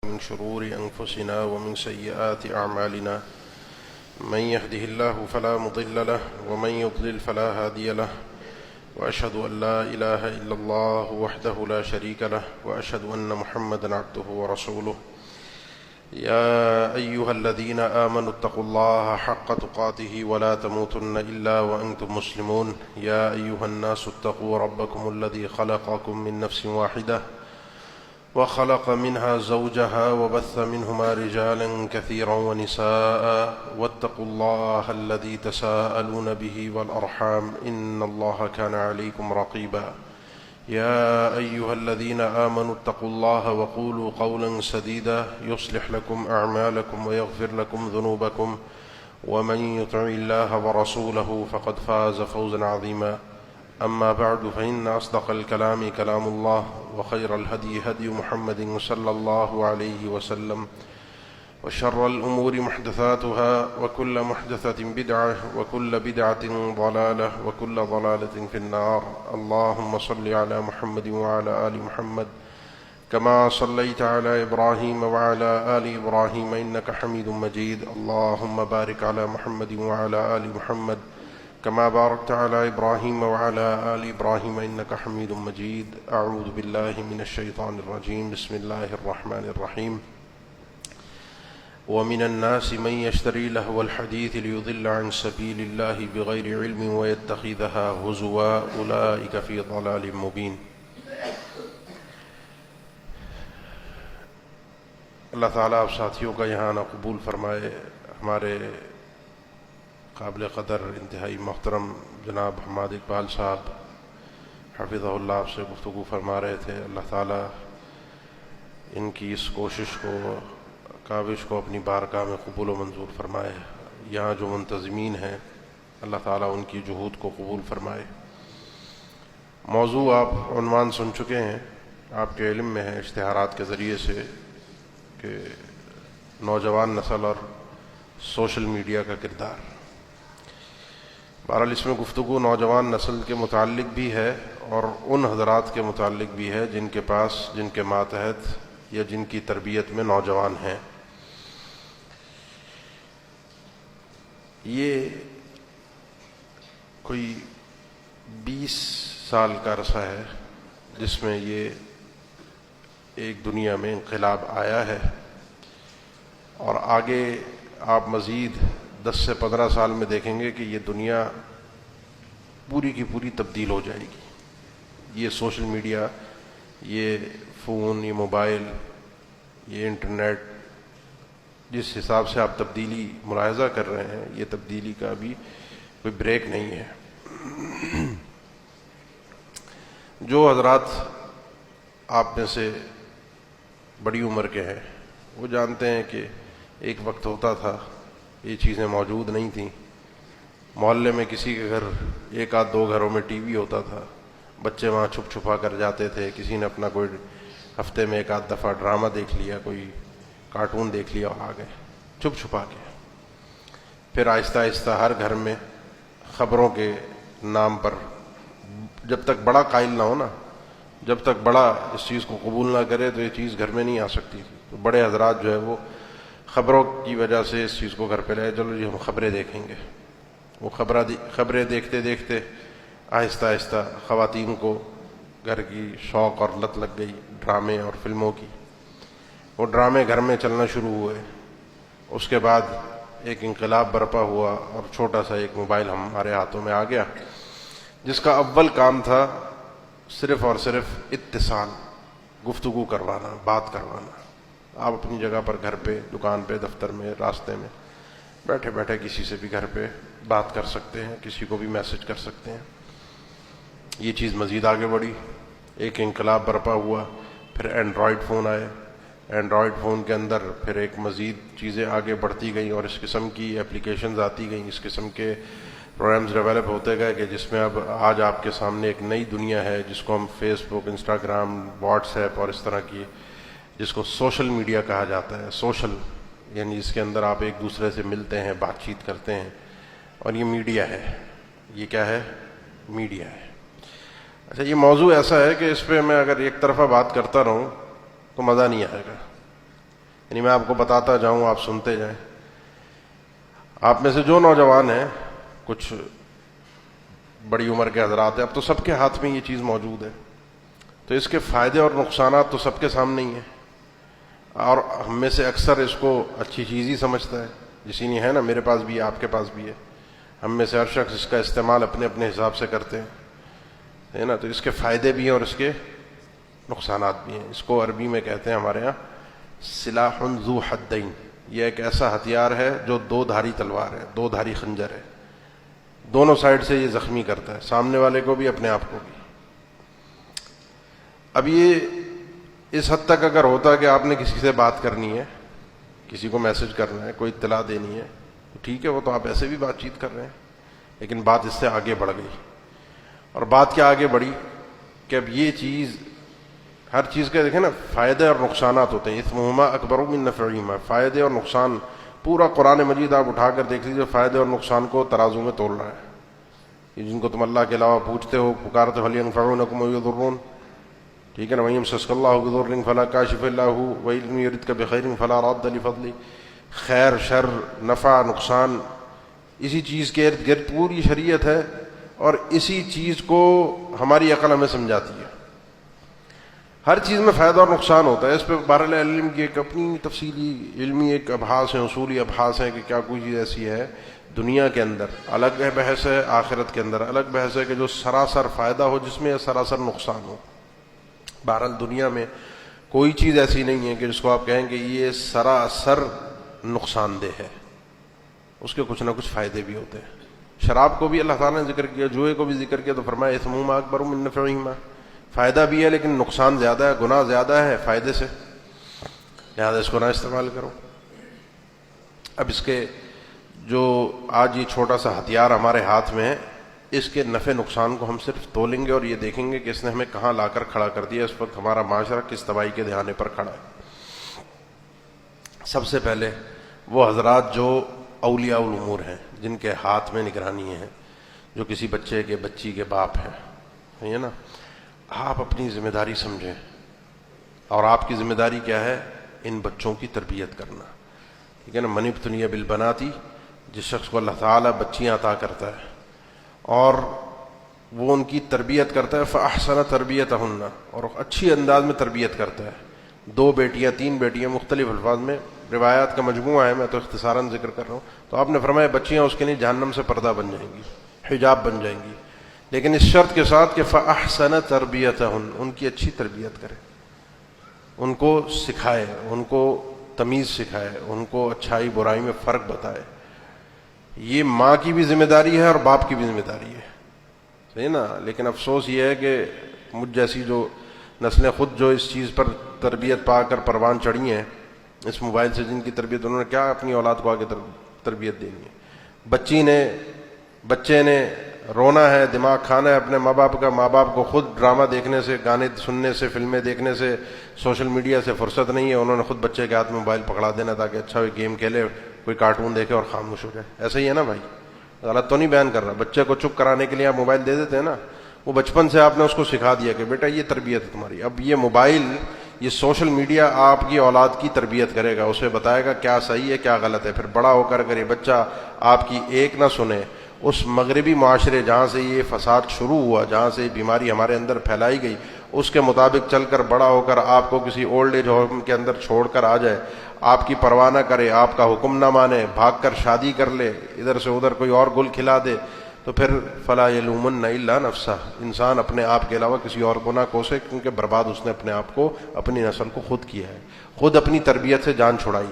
من شرور أنفسنا ومن سيئات أعمالنا من يهده الله فلا مضل له ومن يضلل فلا هادي له وأشهد أن لا إله إلا الله وحده لا شريك له وأشهد أن محمدا عبده ورسوله يا أيها الذين آمنوا اتقوا الله حق تقاته ولا تموتن إلا وأنتم مسلمون يا أيها الناس اتقوا ربكم الذي خلقكم من نفس واحدة وخلق منها زوجها وبث منهما رجالا كثيرا ونساء واتقوا الله الذي تساءلون به والأرحام إن الله كان عليكم رقيبا يا أيها الذين آمنوا اتقوا الله وقولوا قولا سديدا يصلح لكم أعمالكم ويغفر لكم ذنوبكم ومن يطع الله ورسوله فقد فاز فوزا عظيما أما بعد فإن أصدق الكلام كلام الله وخير الهدي هدي محمد صلى الله عليه وسلم وشر الأمور محدثاتها وكل محدثة بدعة وكل بدعة ضلالة وكل ضلالة في النار اللهم صل على محمد وعلى آل محمد كما صليت على إبراهيم وعلى آل إبراهيم إنك حميد مجيد اللهم بارك على محمد وعلى آل محمد كما باركت على إبراهيم وعلى آل إبراهيم إنك حميد مجيد أعوذ بالله من الشيطان الرجيم بسم الله الرحمن الرحيم ومن الناس من يشتري لهو الحديث ليضل عن سبيل الله بغير علم ويتخذها هزوا أولئك في ضلال مبين اللہ تعالیٰ آپ ساتھیوں کا یہاں آنا قبول فرمائے. ہمارے قابل قدر انتہائی محترم جناب حماد اقبال صاحب حفظہ اللہ آپ سے گفتگو فرما رہے تھے. اللہ تعالیٰ ان کی اس کوشش کو کاوش کو اپنی بارگاہ میں قبول و منظور فرمائے. یہاں جو منتظمین ہیں اللہ تعالیٰ ان کی جہود کو قبول فرمائے. موضوع آپ عنوان سن چکے ہیں, آپ کے علم میں ہے اشتہارات کے ذریعے سے کہ نوجوان نسل اور سوشل میڈیا کا کردار. بہرحال اس میں گفتگو نوجوان نسل کے متعلق بھی ہے اور ان حضرات کے متعلق بھی ہے جن کے پاس جن کے ماتحت یا جن کی تربیت میں نوجوان ہیں. یہ کوئی 20 سال کا عرصہ ہے جس میں یہ ایک دنیا میں انقلاب آیا ہے, اور آگے آپ مزید 10 سے 15 سال میں دیکھیں گے کہ یہ دنیا پوری کی پوری تبدیل ہو جائے گی. یہ سوشل میڈیا, یہ فون, یہ موبائل, یہ انٹرنیٹ, جس حساب سے آپ تبدیلی ملاحظہ کر رہے ہیں, یہ تبدیلی کا بھی کوئی بریک نہیں ہے. جو حضرات آپ میں سے بڑی عمر کے ہیں وہ جانتے ہیں کہ ایک وقت ہوتا تھا یہ چیزیں موجود نہیں تھیں. محلے میں کسی کے گھر 1 آدھ 2 گھروں میں ٹی وی ہوتا تھا, بچے وہاں چھپ چھپا کر جاتے تھے. کسی نے اپنا کوئی ہفتے میں 1 آدھ دفعہ ڈرامہ دیکھ لیا, کوئی کارٹون دیکھ لیا اور آ گئے چھپ چھپا کے. پھر آہستہ آہستہ ہر گھر میں خبروں کے نام پر, جب تک بڑا قائل نہ ہو نا, جب تک بڑا اس چیز کو قبول نہ کرے تو یہ چیز گھر میں نہیں آ سکتی تھی. تو بڑے حضرات جو ہے وہ خبروں کی وجہ سے اس چیز کو گھر پہ لائے, چلو جی ہم خبریں دیکھیں گے. وہ خبریں دیکھتے دیکھتے آہستہ آہستہ خواتین کو گھر کی شوق اور لت لگ گئی ڈرامے اور فلموں کی. وہ ڈرامے گھر میں چلنا شروع ہوئے. اس کے بعد ایک انقلاب برپا ہوا اور چھوٹا سا ایک موبائل ہمارے ہاتھوں میں آ گیا جس کا اول کام تھا صرف اور صرف اتصال, گفتگو کروانا, بات کروانا. آپ اپنی جگہ پر گھر پہ, دکان پہ, دفتر میں, راستے میں بیٹھے بیٹھے کسی سے بھی گھر پہ بات کر سکتے ہیں, کسی کو بھی میسج کر سکتے ہیں. یہ چیز مزید آگے بڑھی, ایک انقلاب برپا ہوا. پھر اینڈرائڈ فون آئے, اینڈرائڈ فون کے اندر پھر ایک مزید چیزیں آگے بڑھتی گئیں اور اس قسم کی اپلیکیشنز آتی گئیں, اس قسم کے پروگرامز ڈیولپ ہوتے گئے کہ جس میں اب آج آپ کے سامنے ایک نئی دنیا ہے جس کو ہم فیس بک, انسٹاگرام, واٹس ایپ اور اس طرح کی, جس کو سوشل میڈیا کہا جاتا ہے. سوشل یعنی جس کے اندر آپ ایک دوسرے سے ملتے ہیں, بات چیت کرتے ہیں, اور یہ میڈیا ہے. یہ کیا ہے؟ میڈیا ہے. اچھا, یہ موضوع ایسا ہے کہ اس پہ میں اگر ایک طرفہ بات کرتا رہوں تو مزہ نہیں آئے گا. یعنی میں آپ کو بتاتا جاؤں، آپ سنتے جائیں. آپ میں سے جو نوجوان ہیں، کچھ بڑی عمر کے حضرات ہیں، اب تو سب کے ہاتھ میں یہ چیز موجود ہے، تو اس کے فائدے اور نقصانات تو سب کے سامنے ہی ہیں، اور ہم میں سے اکثر اس کو اچھی چیز ہی سمجھتا ہے. جسی نہیں ہے نا، میرے پاس بھی ہے، آپ کے پاس بھی ہے، ہم میں سے ہر شخص اس کا استعمال اپنے اپنے حساب سے کرتے ہیں، ہے نا. تو اس کے فائدے بھی ہیں اور اس کے نقصانات بھی ہیں. اس کو عربی میں کہتے ہیں ہمارے ہاں سلاح ذو حدین. یہ ایک ایسا ہتھیار ہے جو دو دھاری تلوار ہے، دو دھاری خنجر ہے، دونوں سائڈ سے یہ زخمی کرتا ہے، سامنے والے کو بھی اپنے آپ کو بھی. اب یہ اس حد تک اگر ہوتا کہ آپ نے کسی سے بات کرنی ہے، کسی کو میسج کرنا ہے، کوئی اطلاع دینی ہے، تو ٹھیک ہے، وہ تو آپ ایسے بھی بات چیت کر رہے ہیں، لیکن بات اس سے آگے بڑھ گئی. اور بات کیا آگے بڑھی کہ اب یہ چیز، ہر چیز کے دیکھیں نا فائدے اور نقصانات ہوتے ہیں. اثمہما اکبر من نفعہما، فائدے اور نقصان پورا قرآن مجید آپ اٹھا کر دیکھ لیجیے، فائدے اور نقصان کو ترازو میں تول رہا ہے. یہ جن کو تم اللہ کے علاوہ پوچھتے ہو، پکارتے ہو، هل ينفعونكم او يضرون، ٹھیک ہے نا، وَإِن يَمْسَسْكَ اللَّهُ بِضُرٍّ فَلَا كَاشِفَ إِلَّا هُوَ وَإِن يُرِدْكَ بِخَيْرٍ فَلَا رَادَّ لِفَضْلِهِ. خیر، شر، نفع، نقصان، اسی چیز کے ارد گرد پوری شریعت ہے، اور اسی چیز کو ہماری عقل ہمیں سمجھاتی ہے. ہر چیز میں فائدہ اور نقصان ہوتا ہے. اس پہ بہرحال علم کی ایک اپنی تفصیلی علمی ایک ابحاث ہیں، اصولی ابحاث ہیں کہ کیا کوئی چیز ایسی ہے دنیا کے اندر الگ ہے بحث ہے، آخرت کے اندر الگ بحث ہے کہ جو سراسر فائدہ ہو جس میں سراسر نقصان ہو. بہرحال دنیا میں کوئی چیز ایسی نہیں ہے کہ جس کو آپ کہیں کہ یہ سراسر نقصان دہ ہے، اس کے کچھ نہ کچھ فائدے بھی ہوتے ہیں. شراب کو بھی اللہ تعالیٰ نے ذکر کیا، جوئے کو بھی ذکر کیا، تو فرمایا اثمہما اکبر من نفعہما، فائدہ بھی ہے لیکن نقصان زیادہ ہے، گناہ زیادہ ہے فائدے سے، لہذا اس کو نہ استعمال کرو. اب اس کے جو آج یہ چھوٹا سا ہتھیار ہمارے ہاتھ میں ہے، اس کے نفع نقصان کو ہم صرف تولیں گے اور یہ دیکھیں گے کہ اس نے ہمیں کہاں لا کر کھڑا کر دیا، اس وقت ہمارا معاشرہ کس تباہی کے دہانے پر کھڑا ہے. سب سے پہلے وہ حضرات جو اولیاء الامور ہیں، جن کے ہاتھ میں نگرانی ہے، جو کسی بچے کے بچی کے باپ ہیں، ہے نا، آپ اپنی ذمہ داری سمجھیں. اور آپ کی ذمہ داری کیا ہے؟ ان بچوں کی تربیت کرنا. ٹھیک ہے نا، من ابتلی بالبناتی، جس شخص کو اللہ تعالیٰ بچیاں عطا کرتا ہے اور وہ ان کی تربیت کرتا ہے، فاحسن تربیتہن، اور اچھی انداز میں تربیت کرتا ہے. 2 بیٹیاں 3 بیٹیاں، مختلف الفاظ میں روایات کا مجموعہ ہے، میں تو اختصاراً ذکر کر رہا ہوں. تو آپ نے فرمایا بچیاں اس کے لیے جہنم سے پردہ بن جائیں گی، حجاب بن جائیں گی، لیکن اس شرط کے ساتھ کہ فاحسن تربیتہن، ان کی اچھی تربیت کرے، ان کو سکھائے، ان کو تمیز سکھائے، ان کو اچھائی برائی میں فرق بتائے. یہ ماں کی بھی ذمہ داری ہے اور باپ کی بھی ذمہ داری ہے، صحیح نا. لیکن افسوس یہ ہے کہ مجھ جیسی جو نسلیں خود جو اس چیز پر تربیت پا کر پروان چڑھی ہیں، اس موبائل سے جن کی تربیت، انہوں نے کیا اپنی اولاد کو آگے تربیت دینی ہے. بچے نے رونا ہے، دماغ کھانا ہے اپنے ماں باپ کا، ماں باپ کو خود ڈرامہ دیکھنے سے، گانے سننے سے، فلمیں دیکھنے سے، سوشل میڈیا سے فرصت نہیں ہے، انہوں نے خود بچے کے ہاتھ میں موبائل پکڑا دینا تاکہ اچھا وہ گیم کھیلے، کوئی کارٹون دیکھے اور خاموش ہو جائے. ایسا ہی ہے نا بھائی، غلط تو نہیں بیان کر رہا. بچے کو چپ کرانے کے لیے آپ موبائل دے دیتے ہیں نا، وہ بچپن سے آپ نے اس کو سکھا دیا کہ بیٹا یہ تربیت ہے تمہاری. اب یہ موبائل، یہ سوشل میڈیا آپ کی اولاد کی تربیت کرے گا، اسے بتائے گا کیا صحیح ہے کیا غلط ہے. پھر بڑا ہو کر اگر یہ بچہ آپ کی ایک نہ سنے، اس مغربی معاشرے جہاں سے یہ فساد شروع ہوا، جہاں سے یہ بیماری ہمارے اندر پھیلائی گئی، اس کے مطابق چل کر بڑا ہو کر آپ کو کسی اولڈ ایج ہوم کے اندر چھوڑ کر آ جائے، آپ کی پرواہ نہ کرے، آپ کا حکم نہ مانے، بھاگ کر شادی کر لے، ادھر سے ادھر کوئی اور گل کھلا دے، تو پھر فلا یلومن الا نفسہ، انسان اپنے آپ کے علاوہ کسی اور کو نہ کوسے، کیونکہ برباد اس نے اپنے آپ کو، اپنی نسل کو خود کیا ہے، خود اپنی تربیت سے جان چھڑائی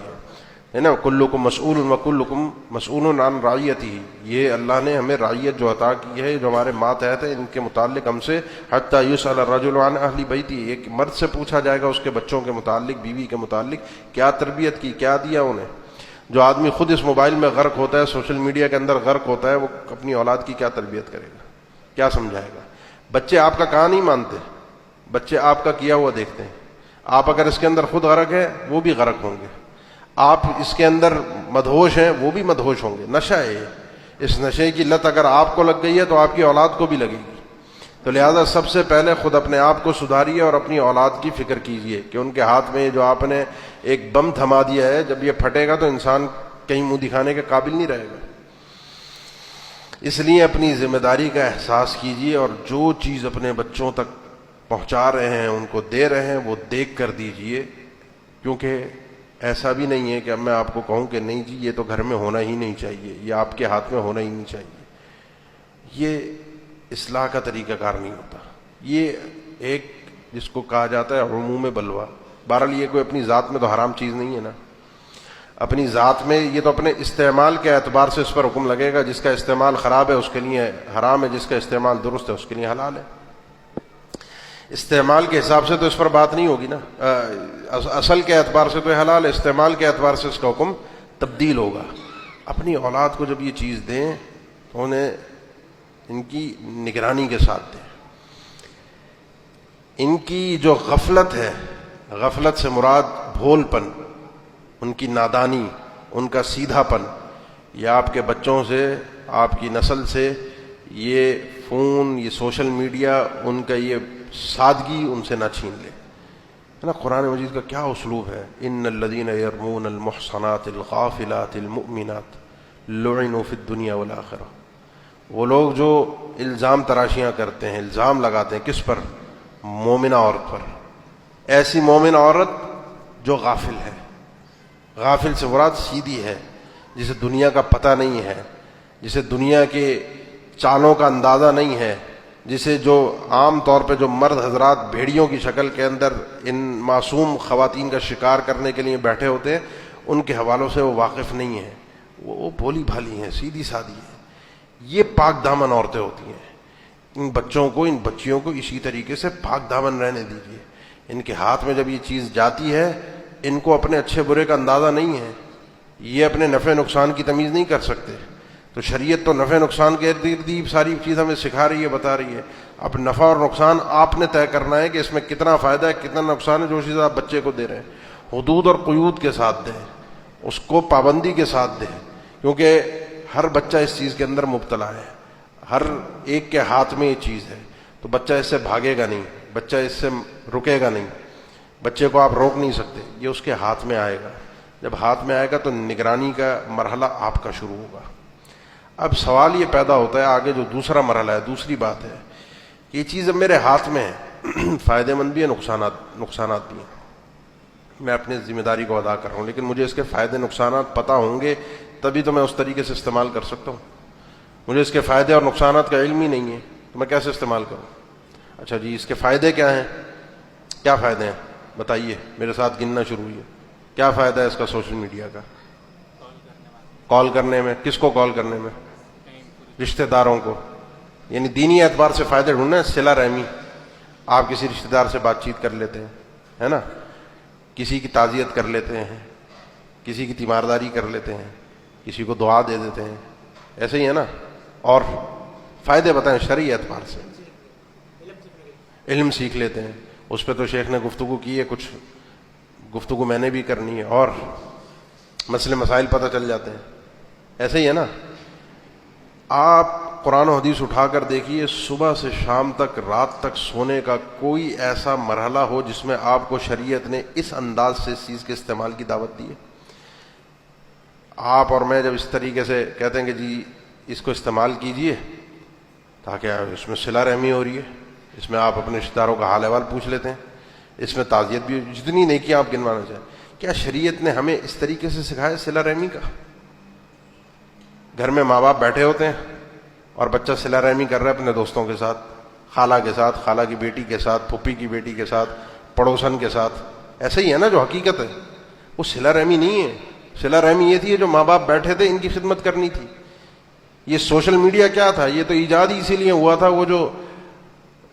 ہے نا. کلکم مسئول وکلکم مسئول عن رعیتہ، یہ اللہ نے ہمیں رعیت جو عطا کی ہے، جو ہمارے ماتحت ہیں، ان کے متعلق ہم سے حتی یسأل الرجل عن اہل بیتی، ایک مرد سے پوچھا جائے گا اس کے بچوں کے متعلق، بیوی کے متعلق، کیا تربیت کی، کیا دیا انہیں. جو آدمی خود اس موبائل میں غرق ہوتا ہے، سوشل میڈیا کے اندر غرق ہوتا ہے، وہ اپنی اولاد کی کیا تربیت کرے گا، کیا سمجھائے گا. بچے آپ کا کہاں نہیں مانتے، بچے آپ کا کیا ہوا دیکھتے ہیں. آپ اگر اس کے اندر خود غرق ہیں، وہ بھی غرق ہوں گے. آپ اس کے اندر مدہوش ہیں، وہ بھی مدہوش ہوں گے. نشہ ہے، اس نشے کی لت اگر آپ کو لگ گئی ہے تو آپ کی اولاد کو بھی لگے گی. تو لہذا سب سے پہلے خود اپنے آپ کو سدھاریے اور اپنی اولاد کی فکر کیجئے کہ ان کے ہاتھ میں جو آپ نے ایک بم تھما دیا ہے، جب یہ پھٹے گا تو انسان کہیں منہ دکھانے کے قابل نہیں رہے گا۔ اس لیے اپنی ذمہ داری کا احساس کیجئے، اور جو چیز اپنے بچوں تک پہنچا رہے ہیں، ان کو دے رہے ہیں، وہ دیکھ کر دیجئے، کیونکہ ایسا بھی نہیں ہے کہ اب میں آپ کو کہوں کہ نہیں جی یہ تو گھر میں ہونا ہی نہیں چاہیے، یہ آپ کے ہاتھ میں ہونا ہی نہیں چاہیے۔ یہ اصلاح کا طریقہ کار نہیں ہوتا، یہ ایک جس کو کہا جاتا ہے عموم بلوا۔ بہرحال یہ کوئی اپنی ذات میں تو حرام چیز نہیں ہے نا، اپنی ذات میں یہ تو اپنے استعمال کے اعتبار سے اس پر حکم لگے گا، جس کا استعمال خراب ہے اس کے لیے حرام ہے، جس کا استعمال درست ہے اس کے لیے حلال ہے۔ استعمال کے حساب سے تو اس پر بات نہیں ہوگی نا، اصل کے اعتبار سے تو حلال ہے، استعمال کے اعتبار سے اس کا حکم تبدیل ہوگا۔ اپنی اولاد کو جب یہ چیز دیں تو انہیں ان کی نگرانی کے ساتھ دیں۔ ان کی جو غفلت ہے، غفلت سے مراد بھول پن، ان کی نادانی، ان کا سیدھا پن، یہ آپ کے بچوں سے، آپ کی نسل سے یہ فون، یہ سوشل میڈیا، ان کا یہ سادگی ان سے نہ چھین لے، ہے نا۔ قرآن مجید کا کیا اسلوب ہے، ان الذین یرمون المحصنات الغافلات المؤمنات لعنوا فی الدنیا والآخرہ۔ وہ لوگ جو الزام تراشیاں کرتے ہیں، الزام لگاتے ہیں کس پر؟ مومنہ عورت پر۔ ایسی مومن عورت جو غافل ہے، غافل سے مراد سیدھی ہے، جسے دنیا کا پتہ نہیں ہے، جسے دنیا کے چالوں کا اندازہ نہیں ہے، جسے جو عام طور پہ جو مرد حضرات بھیڑیوں کی شکل کے اندر ان معصوم خواتین کا شکار کرنے کے لیے بیٹھے ہوتے ہیں، ان کے حوالوں سے وہ واقف نہیں ہے، وہ بھولی بھالی ہیں، سیدھی سادھی ہیں۔ یہ پاک دامن عورتیں ہوتی ہیں۔ ان بچوں کو، ان بچیوں کو اسی طریقے سے پاک دامن رہنے دیجیے۔ ان کے ہاتھ میں جب یہ چیز جاتی ہے، ان کو اپنے اچھے برے کا اندازہ نہیں ہے، یہ اپنے نفع نقصان کی تمیز نہیں کر سکتے۔ تو شریعت تو نفع نقصان کے ارد گرد ہی ساری چیز ہمیں سکھا رہی ہے، بتا رہی ہے۔ اب نفع اور نقصان آپ نے طے کرنا ہے کہ اس میں کتنا فائدہ ہے، کتنا نقصان ہے۔ جو چیز آپ بچے کو دے رہے ہیں، حدود اور قیود کے ساتھ دیں، اس کو پابندی کے ساتھ دیں، کیونکہ ہر بچہ اس چیز کے اندر مبتلا ہے، ہر ایک کے ہاتھ میں یہ چیز ہے۔ تو بچہ اس سے بھاگے گا نہیں، بچہ اس سے رکے گا نہیں، بچے کو آپ روک نہیں سکتے، یہ اس کے ہاتھ میں آئے گا۔ جب ہاتھ میں آئے گا تو نگرانی کا مرحلہ آپ کا شروع ہوگا۔ اب سوال یہ پیدا ہوتا ہے آگے جو دوسرا مرحلہ ہے، دوسری بات ہے کہ یہ چیز اب میرے ہاتھ میں ہے، فائدے مند بھی ہے، نقصانات بھی ہیں۔ میں اپنی ذمہ داری کو ادا کر رہا ہوں، لیکن مجھے اس کے فائدے نقصانات پتہ ہوں گے تبھی تو میں اس طریقے سے استعمال کر سکتا ہوں۔ مجھے اس کے فائدے اور نقصانات کا علم ہی نہیں ہے تو میں کیسے استعمال کروں؟ اچھا جی، اس کے فائدے کیا ہیں؟ کیا فائدے ہیں بتائیے، میرے ساتھ گننا شروع ہوئیے۔ کیا فائدہ ہے اس کا سوشل میڈیا کا؟ کال کرنے میں، کس کو کال کرنے میں؟ رشتہ داروں کو، یعنی دینی اعتبار سے فائدے ڈھونڈنا، صلہ رحمی۔ آپ کسی رشتہ دار سے بات چیت کر لیتے ہیں، ہے نا، کسی کی تعزیت کر لیتے ہیں، کسی کی تیمارداری کر لیتے ہیں، کسی کو دعا دے دیتے ہیں، ایسے ہی ہے نا۔ اور فائدے بتائیں شرعی اعتبار سے۔ علم سیکھ لیتے ہیں، اس پہ تو شیخ نے گفتگو کی ہے، کچھ گفتگو میں نے بھی کرنی ہے، اور مسئلے مسائل پتہ چل جاتے ہیں، ایسے ہی ہے نا۔ آپ قرآن و حدیث اٹھا کر دیکھیے، صبح سے شام تک، رات تک سونے کا کوئی ایسا مرحلہ ہو جس میں آپ کو شریعت نے اس انداز سے اس چیز کے استعمال کی دعوت دی ہے؟ آپ اور میں جب اس طریقے سے کہتے ہیں کہ جی اس کو استعمال کیجئے، تاکہ اس میں صلہ رحمی ہو رہی ہے، اس میں آپ اپنے رشتہ داروں کا حال احوال پوچھ لیتے ہیں، اس میں تعزیت بھی، جتنی نیکیاں آپ گنوانا چاہیں۔ کیا شریعت نے ہمیں اس طریقے سے سکھایا صلہ رحمی کا؟ گھر میں ماں باپ بیٹھے ہوتے ہیں اور بچہ صلہ رحمی کر رہا ہے اپنے دوستوں کے ساتھ، خالہ کے ساتھ، خالہ کی بیٹی کے ساتھ، پھوپھی کی بیٹی کے ساتھ، پڑوسن کے ساتھ، ایسے ہی ہے نا جو حقیقت ہے۔ وہ صلہ رحمی نہیں ہے، صلہ رحمی یہ تھی جو ماں باپ بیٹھے تھے ان کی خدمت کرنی تھی۔ یہ سوشل میڈیا کیا تھا؟ یہ تو ایجاد ہی اسی لیے ہوا تھا، وہ جو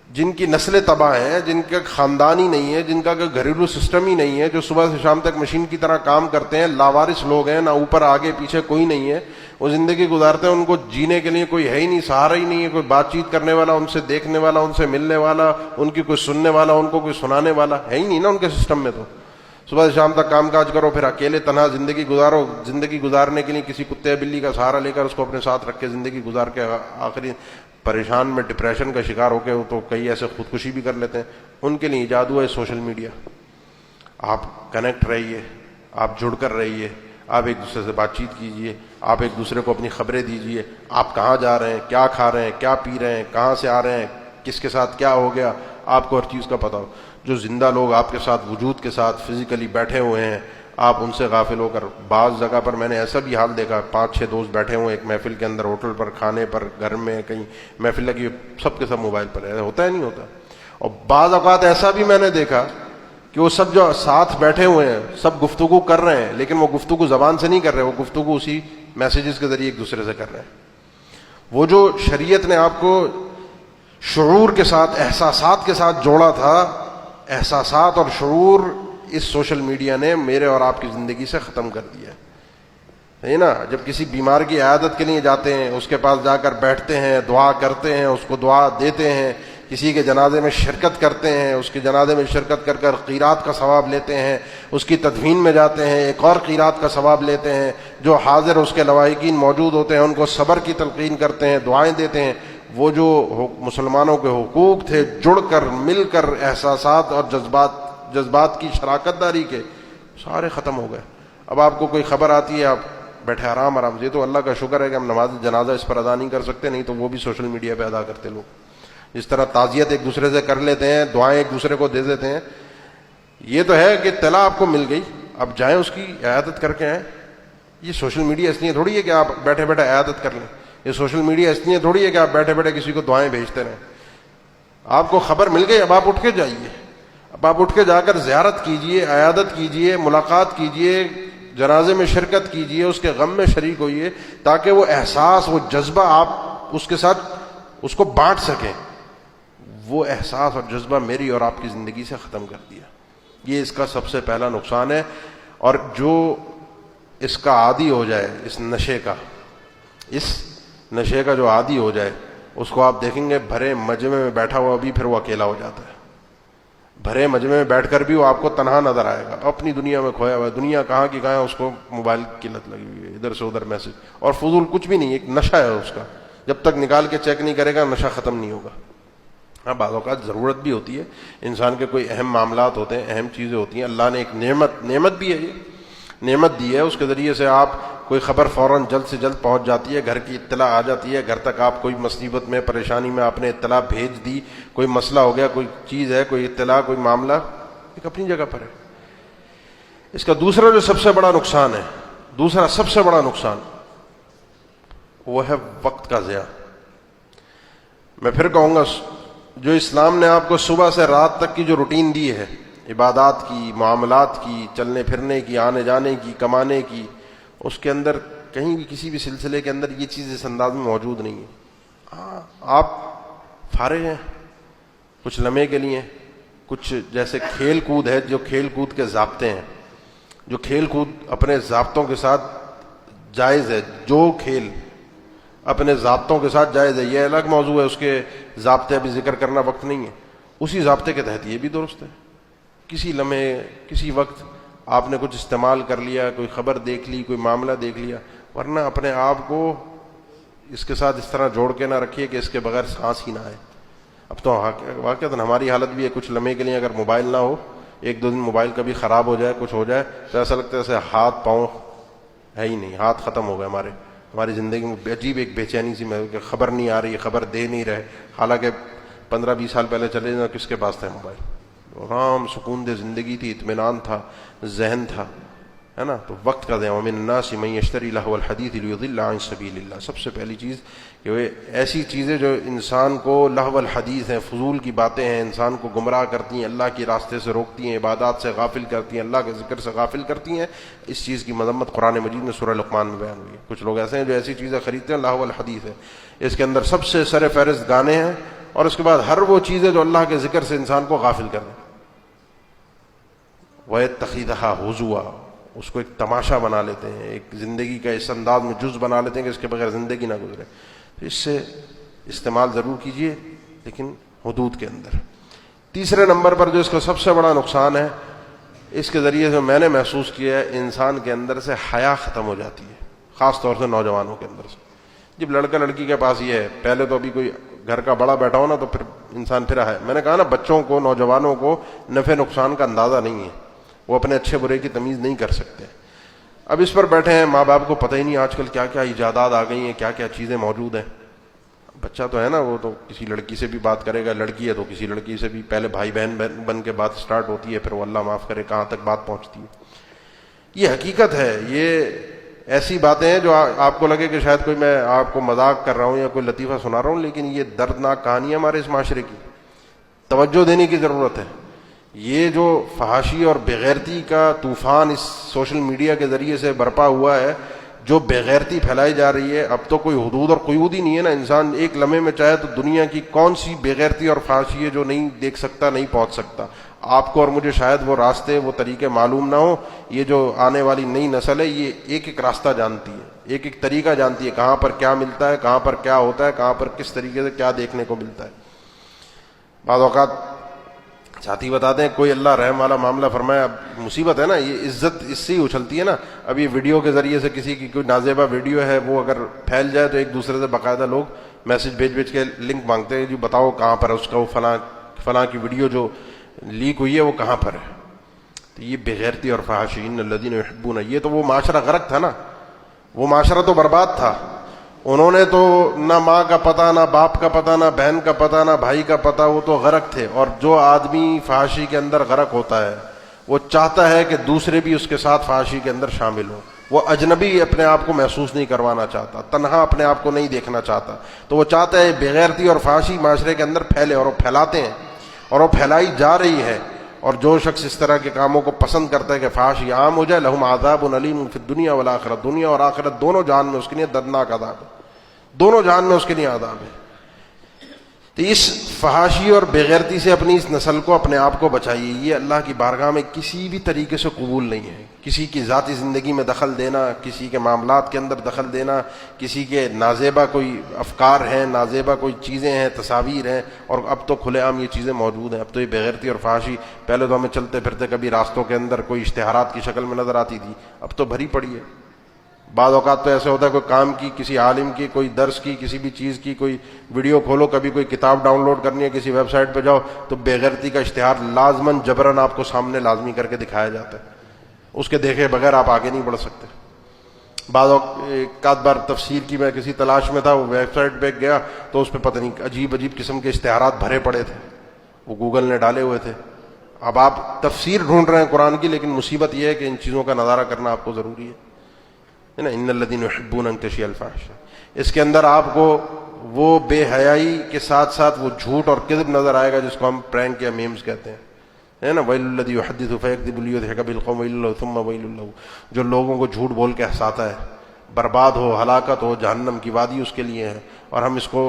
جن کی نسلیں تباہ ہیں، جن کا خاندان ہی نہیں ہے، جن کا گھریلو سسٹم ہی نہیں ہے، جو صبح سے شام تک مشین کی طرح کام کرتے ہیں، لاوارث لوگ ہیں، نہ اوپر آگے پیچھے کوئی نہیں ہے، وہ زندگی گزارتے ہیں، ان کو جینے کے لیے کوئی ہے ہی نہیں، سہارا ہی نہیں ہے، کوئی بات چیت کرنے والا، ان سے دیکھنے والا، ان سے ملنے والا، ان کی کوئی سننے والا، ان کو کوئی سنانے والا ہے ہی نہیں نا ان کے سسٹم میں۔ تو صبح سے شام تک کام کاج کرو، پھر اکیلے تنہا زندگی گزارو، زندگی گزارنے کے لیے کسی کتے بلی کا سہارا لے کر اس کو اپنے ساتھ رکھ کے زندگی گزار کے آخری پریشان میں ڈپریشن کا شکار ہو کے تو کئی ایسے خودکشی بھی کر لیتے ہیں. ان کے لیے ایجاد ہوا ہے سوشل میڈیا. آپ کنیکٹ رہیے, آپ جڑ کر رہیے, آپ ایک دوسرے سے بات چیت کیجئے, آپ ایک دوسرے کو اپنی خبریں دیجئے, آپ کہاں جا رہے ہیں, کیا کھا رہے ہیں, کیا پی رہے ہیں, کہاں سے آ رہے ہیں, کس کے ساتھ کیا ہو گیا, آپ کو ہر چیز کا پتہ ہو. جو زندہ لوگ آپ کے ساتھ وجود کے ساتھ فزیکلی بیٹھے ہوئے ہیں, آپ ان سے غافل ہو کر, بعض جگہ پر میں نے ایسا بھی حال دیکھا, 5-6 دوست بیٹھے ہوئے ایک محفل کے اندر, ہوٹل پر, کھانے پر, گھر میں کہیں محفل لگی, سب کے سب موبائل پر ہے. ہوتا ہے نہیں ہوتا؟ اور بعض اوقات ایسا بھی میں نے دیکھا کہ وہ سب جو ساتھ بیٹھے ہوئے ہیں سب گفتگو کر رہے ہیں, لیکن وہ گفتگو زبان سے نہیں کر رہے, وہ گفتگو اسی میسیجز کے ذریعے ایک دوسرے سے کر رہے ہیں. وہ جو شریعت نے آپ کو شعور کے ساتھ, احساسات کے ساتھ جوڑا تھا, احساسات اور شعور اس سوشل میڈیا نے میرے اور آپ کی زندگی سے ختم کر دیا ہے نا. جب کسی بیمار کی عیادت کے لیے جاتے ہیں, اس کے پاس جا کر بیٹھتے ہیں, دعا کرتے ہیں, اس کو دعا دیتے ہیں, کسی کے جنازے میں شرکت کرتے ہیں, اس کے جنازے میں شرکت کر کر قیرات کا ثواب لیتے ہیں, اس کی تدفین میں جاتے ہیں, ایک اور قیرات کا ثواب لیتے ہیں, جو حاضر اس کے لواحقین موجود ہوتے ہیں ان کو صبر کی تلقین کرتے ہیں, دعائیں دیتے ہیں. وہ جو مسلمانوں کے حقوق تھے, جڑ کر مل کر احساسات اور جذبات کی شراکت داری کے, سارے ختم ہو گئے. اب آپ کو کوئی خبر آتی ہے, آپ بیٹھے آرام آرام سے. یہ تو اللہ کا شکر ہے کہ ہم نماز جنازہ اس پر ادا نہیں کر سکتے, نہیں تو وہ بھی سوشل میڈیا پہ ادا کرتے لوگ. جس طرح تعزیت ایک دوسرے سے کر لیتے ہیں, دعائیں ایک دوسرے کو دے دیتے ہیں. یہ تو ہے کہ اطلاع آپ کو مل گئی, اب جائیں اس کی عیادت کر کے آئیں. یہ سوشل میڈیا اس لیے تھوڑی ہے کہ آپ بیٹھے بیٹھے عیادت کر لیں. یہ سوشل میڈیا اس لیے تھوڑی ہے کہ آپ بیٹھے بیٹھے کسی کو دعائیں بھیجتے رہیں. آپ کو خبر مل گئی, اب آپ اٹھ کے جائیے, اب آپ اٹھ کے جا کر زیارت کیجئے, عیادت کیجئے, ملاقات کیجئے, جنازے میں شرکت کیجئے, اس کے غم میں شریک ہوئیے, تاکہ وہ احساس, وہ جذبہ آپ اس کے ساتھ اس کو بانٹ سکیں. وہ احساس اور جذبہ میری اور آپ کی زندگی سے ختم کر دیا. یہ اس کا سب سے پہلا نقصان ہے. اور جو اس کا عادی ہو جائے, اس نشے کا جو عادی ہو جائے, اس کو آپ دیکھیں گے بھرے مجمع میں بیٹھا ہوا بھی پھر وہ اکیلا ہو جاتا ہے. بھرے مجمع میں بیٹھ کر بھی وہ آپ کو تنہا نظر آئے گا, اپنی دنیا میں کھویا ہوا ہے. دنیا کہاں کی کہاں ہے, اس کو موبائل کی لت لگی ہوئی ہے, ادھر سے ادھر میسج, اور فضول کچھ بھی نہیں, ایک نشہ ہے اس کا. جب تک نکال کے چیک نہیں کرے گا نشہ ختم نہیں ہوگا. ہاں, بعض اوقات ضرورت بھی ہوتی ہے, انسان کے کوئی اہم معاملات ہوتے ہیں, اہم چیزیں ہوتی ہیں. اللہ نے ایک نعمت بھی ہے, یہ نعمت دی ہے, اس کے ذریعے سے آپ کوئی خبر فوراً جلد سے جلد پہنچ جاتی ہے, گھر کی اطلاع آ جاتی ہے, گھر تک آپ کوئی مصیبت میں, پریشانی میں آپ نے اطلاع بھیج دی, کوئی مسئلہ ہو گیا, کوئی چیز ہے, کوئی اطلاع, کوئی معاملہ, ایک اپنی جگہ پر ہے. اس کا دوسرا جو سب سے بڑا نقصان ہے, دوسرا سب سے بڑا نقصان, وہ ہے وقت کا ضیاع. میں پھر کہوں گا, جو اسلام نے آپ کو صبح سے رات تک کی جو روٹین دی ہے, عبادات کی, معاملات کی, چلنے پھرنے کی, آنے جانے کی, کمانے کی, اس کے اندر کہیں بھی کسی بھی سلسلے کے اندر یہ چیز اس انداز میں موجود نہیں ہے. ہاں, آپ فارغ ہیں کچھ لمحے کے لیے, کچھ جیسے کھیل کود ہے, جو کھیل کود کے ضابطے ہیں, جو کھیل کود اپنے ضابطوں کے ساتھ جائز ہے, جو کھیل اپنے ضابطوں کے ساتھ جائز ہے, یہ الگ موضوع ہے, اس کے ضابطے ابھی ذکر کرنا وقت نہیں ہے. اسی ضابطے کے تحت یہ بھی درست ہے. کسی لمحے, کسی وقت آپ نے کچھ استعمال کر لیا, کوئی خبر دیکھ لی, کوئی معاملہ دیکھ لیا, ورنہ اپنے آپ کو اس کے ساتھ اس طرح جوڑ کے نہ رکھیے کہ اس کے بغیر سانس ہی نہ آئے. اب تو واقعتاً ہماری حالت بھی ہے, کچھ لمحے کے لیے اگر موبائل نہ ہو, ایک دو دن موبائل کبھی خراب ہو جائے, کچھ ہو جائے, تو ایسا لگتا ہے جیسے ہاتھ پاؤں ہے ہی نہیں, ہاتھ ختم ہو گئے ہماری زندگی میں. عجیب ایک بے چینی سی میں, کہ خبر نہیں آ رہی, خبر دے نہیں رہے, حالانکہ 15-20 سال پہلے چلے جانا, کس کے پاس تھا موبائل, آرام سکون دہ زندگی تھی, اطمینان تھا, ذہن تھا, ہے نا. تو وقت کا ضیاع, ومن الناس من یشتری لہو الحدیث لیضل عن سبیل اللہ. سب سے پہلی چیز کہ وہ ایسی چیزیں جو انسان کو لہو الحدیث ہیں, فضول کی باتیں ہیں, انسان کو گمراہ کرتی ہیں, اللہ کے راستے سے روکتی ہیں, عبادات سے غافل کرتی ہیں, اللہ کے ذکر سے غافل کرتی ہیں, اس چیز کی مذمت قرآن مجید میں سورہ لقمان میں بیان ہوئی ہے. کچھ لوگ ایسے ہیں جو ایسی چیزیں خریدتے ہیں, لہو الحدیث ہے, اس کے اندر سب سے سر فہرست گانے ہیں, اور اس کے بعد ہر وہ چیزیں جو اللہ کے ذکر سے انسان کو غافل کر دیں. وَيَتَّخِذَهَا هُزُوًا, اس کو ایک تماشا بنا لیتے ہیں, ایک زندگی کا اس انداز میں جز بنا لیتے ہیں کہ اس کے بغیر زندگی نہ گزرے. تو اس سے استعمال ضرور کیجئے, لیکن حدود کے اندر. تیسرے نمبر پر جو اس کا سب سے بڑا نقصان ہے, اس کے ذریعے سے میں نے محسوس کیا ہے, انسان کے اندر سے حیا ختم ہو جاتی ہے, خاص طور سے نوجوانوں کے اندر سے. جب لڑکا لڑکی کے پاس یہ ہے, پہلے تو ابھی کوئی گھر کا بڑا بیٹھا ہو نا تو پھر انسان پھر ہے. میں نے کہا نا بچوں کو نوجوانوں کو نفع نقصان کا اندازہ نہیں ہے, وہ اپنے اچھے برے کی تمیز نہیں کر سکتے. اب اس پر بیٹھے ہیں ماں باپ کو پتہ ہی نہیں آج کل کیا کیا ایجادات آ گئی ہیں, کیا کیا چیزیں موجود ہیں. بچہ تو ہے نا, وہ تو کسی لڑکی سے بھی بات کرے گا, لڑکی ہے تو کسی لڑکی سے بھی, پہلے بھائی بہن بن کے بات سٹارٹ ہوتی ہے, پھر وہ اللہ معاف کرے کہاں تک بات پہنچتی ہے. یہ حقیقت ہے. یہ ایسی باتیں ہیں جو آپ کو لگے کہ شاید کوئی میں آپ کو مذاق کر رہا ہوں یا کوئی لطیفہ سنا رہا ہوں, لیکن یہ دردناک کہانی ہے ہمارے اس معاشرے کی, توجہ دینے کی ضرورت ہے. یہ جو فحاشی اور بےغیرتی کا طوفان اس سوشل میڈیا کے ذریعے سے برپا ہوا ہے, جو بےغیرتی پھیلائی جا رہی ہے, اب تو کوئی حدود اور قیود ہی نہیں ہے نا. انسان ایک لمحے میں چاہے تو دنیا کی کون سی بےغیرتی اور فحاشی ہے جو نہیں دیکھ سکتا, نہیں پہنچ سکتا. آپ کو اور مجھے شاید وہ راستے وہ طریقے معلوم نہ ہو. یہ جو آنے والی نئی نسل ہے یہ ایک ایک راستہ جانتی ہے, ایک ایک طریقہ جانتی ہے, کہاں پر کیا ملتا ہے, کہاں پر کیا ہوتا ہے, کہاں پر کس طریقے سے کیا دیکھنے کو ملتا ہے. بعض اوقات ساتھی بتاتے ہیں کوئی اللہ رحم والا معاملہ فرمایا, اب مصیبت ہے نا, یہ عزت اس سے ہی اچھلتی ہے نا. اب یہ ویڈیو کے ذریعے سے کسی کی کوئی نازیبا ویڈیو ہے وہ اگر پھیل جائے تو ایک دوسرے سے باقاعدہ لوگ میسج بھیج کے لنک مانگتے ہیں, جی بتاؤ کہاں پر ہے اس کا, وہ فلاں کی ویڈیو جو لیک ہوئی ہے وہ کہاں پر ہے. تو یہ بےغیرتی اور فحاشی, ان الذین یحبون, یہ تو وہ معاشرہ غرق تھا نا, وہ معاشرہ تو برباد تھا. انہوں نے تو نہ ماں کا پتہ, نہ باپ کا پتہ, نہ بہن کا پتہ, نہ بھائی کا پتہ, وہ تو غرق تھے. اور جو آدمی فحاشی کے اندر غرق ہوتا ہے وہ چاہتا ہے کہ دوسرے بھی اس کے ساتھ فحاشی کے اندر شامل ہوں. وہ اجنبی اپنے آپ کو محسوس نہیں کروانا چاہتا, تنہا اپنے آپ کو نہیں دیکھنا چاہتا. تو وہ چاہتا ہے بےغیرتی اور فحاشی معاشرے کے اندر پھیلے, اور وہ پھیلاتے ہیں اور وہ پھیلائی جا رہی ہے. اور جو شخص اس طرح کے کاموں کو پسند کرتا ہے کہ فحاشی عام ہو جائے, لہم عذاب علیم فی الدنیا والآخرہ, دنیا اور آخرت دونوں جہان میں اس کے لیے دردناک عذاب ہے, دونوں جہان میں اس کے لیے عذاب ہے. تو اس فحاشی اور بےغیرتی سے اپنی اس نسل کو, اپنے آپ کو بچائیے. یہ اللہ کی بارگاہ میں کسی بھی طریقے سے قبول نہیں ہے. کسی کی ذاتی زندگی میں دخل دینا, کسی کے معاملات کے اندر دخل دینا, کسی کے نازیبا کوئی افکار ہیں, نازیبا کوئی چیزیں ہیں, تصاویر ہیں, اور اب تو کھلے عام یہ چیزیں موجود ہیں. اب تو یہ بےغیرتی اور فحاشی, پہلے تو ہمیں چلتے پھرتے کبھی راستوں کے اندر کوئی اشتہارات کی شکل میں نظر آتی تھی, اب تو بھری پڑی ہے. بعض اوقات تو ایسے ہوتا ہے کوئی کام کی, کسی عالم کی, کوئی درس کی, کسی بھی چیز کی کوئی ویڈیو کھولو, کبھی کوئی کتاب ڈاؤن لوڈ کرنی ہے, کسی ویب سائٹ پہ جاؤ تو بےغیرتی کا اشتہار لازماً جبراً آپ کو سامنے لازمی کر کے دکھایا جاتا ہے. اس کے دیکھے بغیر آپ آگے نہیں بڑھ سکتے. بعض ایک آدھ بار تفسیر کی میں کسی تلاش میں تھا, وہ ویب سائٹ پہ گیا تو اس پہ پتہ نہیں عجیب عجیب قسم کے اشتہارات بھرے پڑے تھے, وہ گوگل نے ڈالے ہوئے تھے. اب آپ تفسیر ڈھونڈ رہے ہیں قرآن کی, لیکن مصیبت یہ ہے کہ ان چیزوں کا نظارہ کرنا آپ کو ضروری ہے نا. ان الذین یحبون ان تشیع الفاحشہ, اس کے اندر آپ کو وہ بے حیائی کے ساتھ ساتھ وہ جھوٹ اور کذب نظر آئے گا جس کو ہم پرینک یا میمز کہتے ہیں, ہے نا. ویل الذی یحدث فیکذب لیضحک بالقوم ویل له ثم ویل له, جو لوگوں کو جھوٹ بول کے ہنساتا ہے, برباد ہو, ہلاکت ہو, جہنم کی وادی اس کے لیے ہے. اور ہم اس کو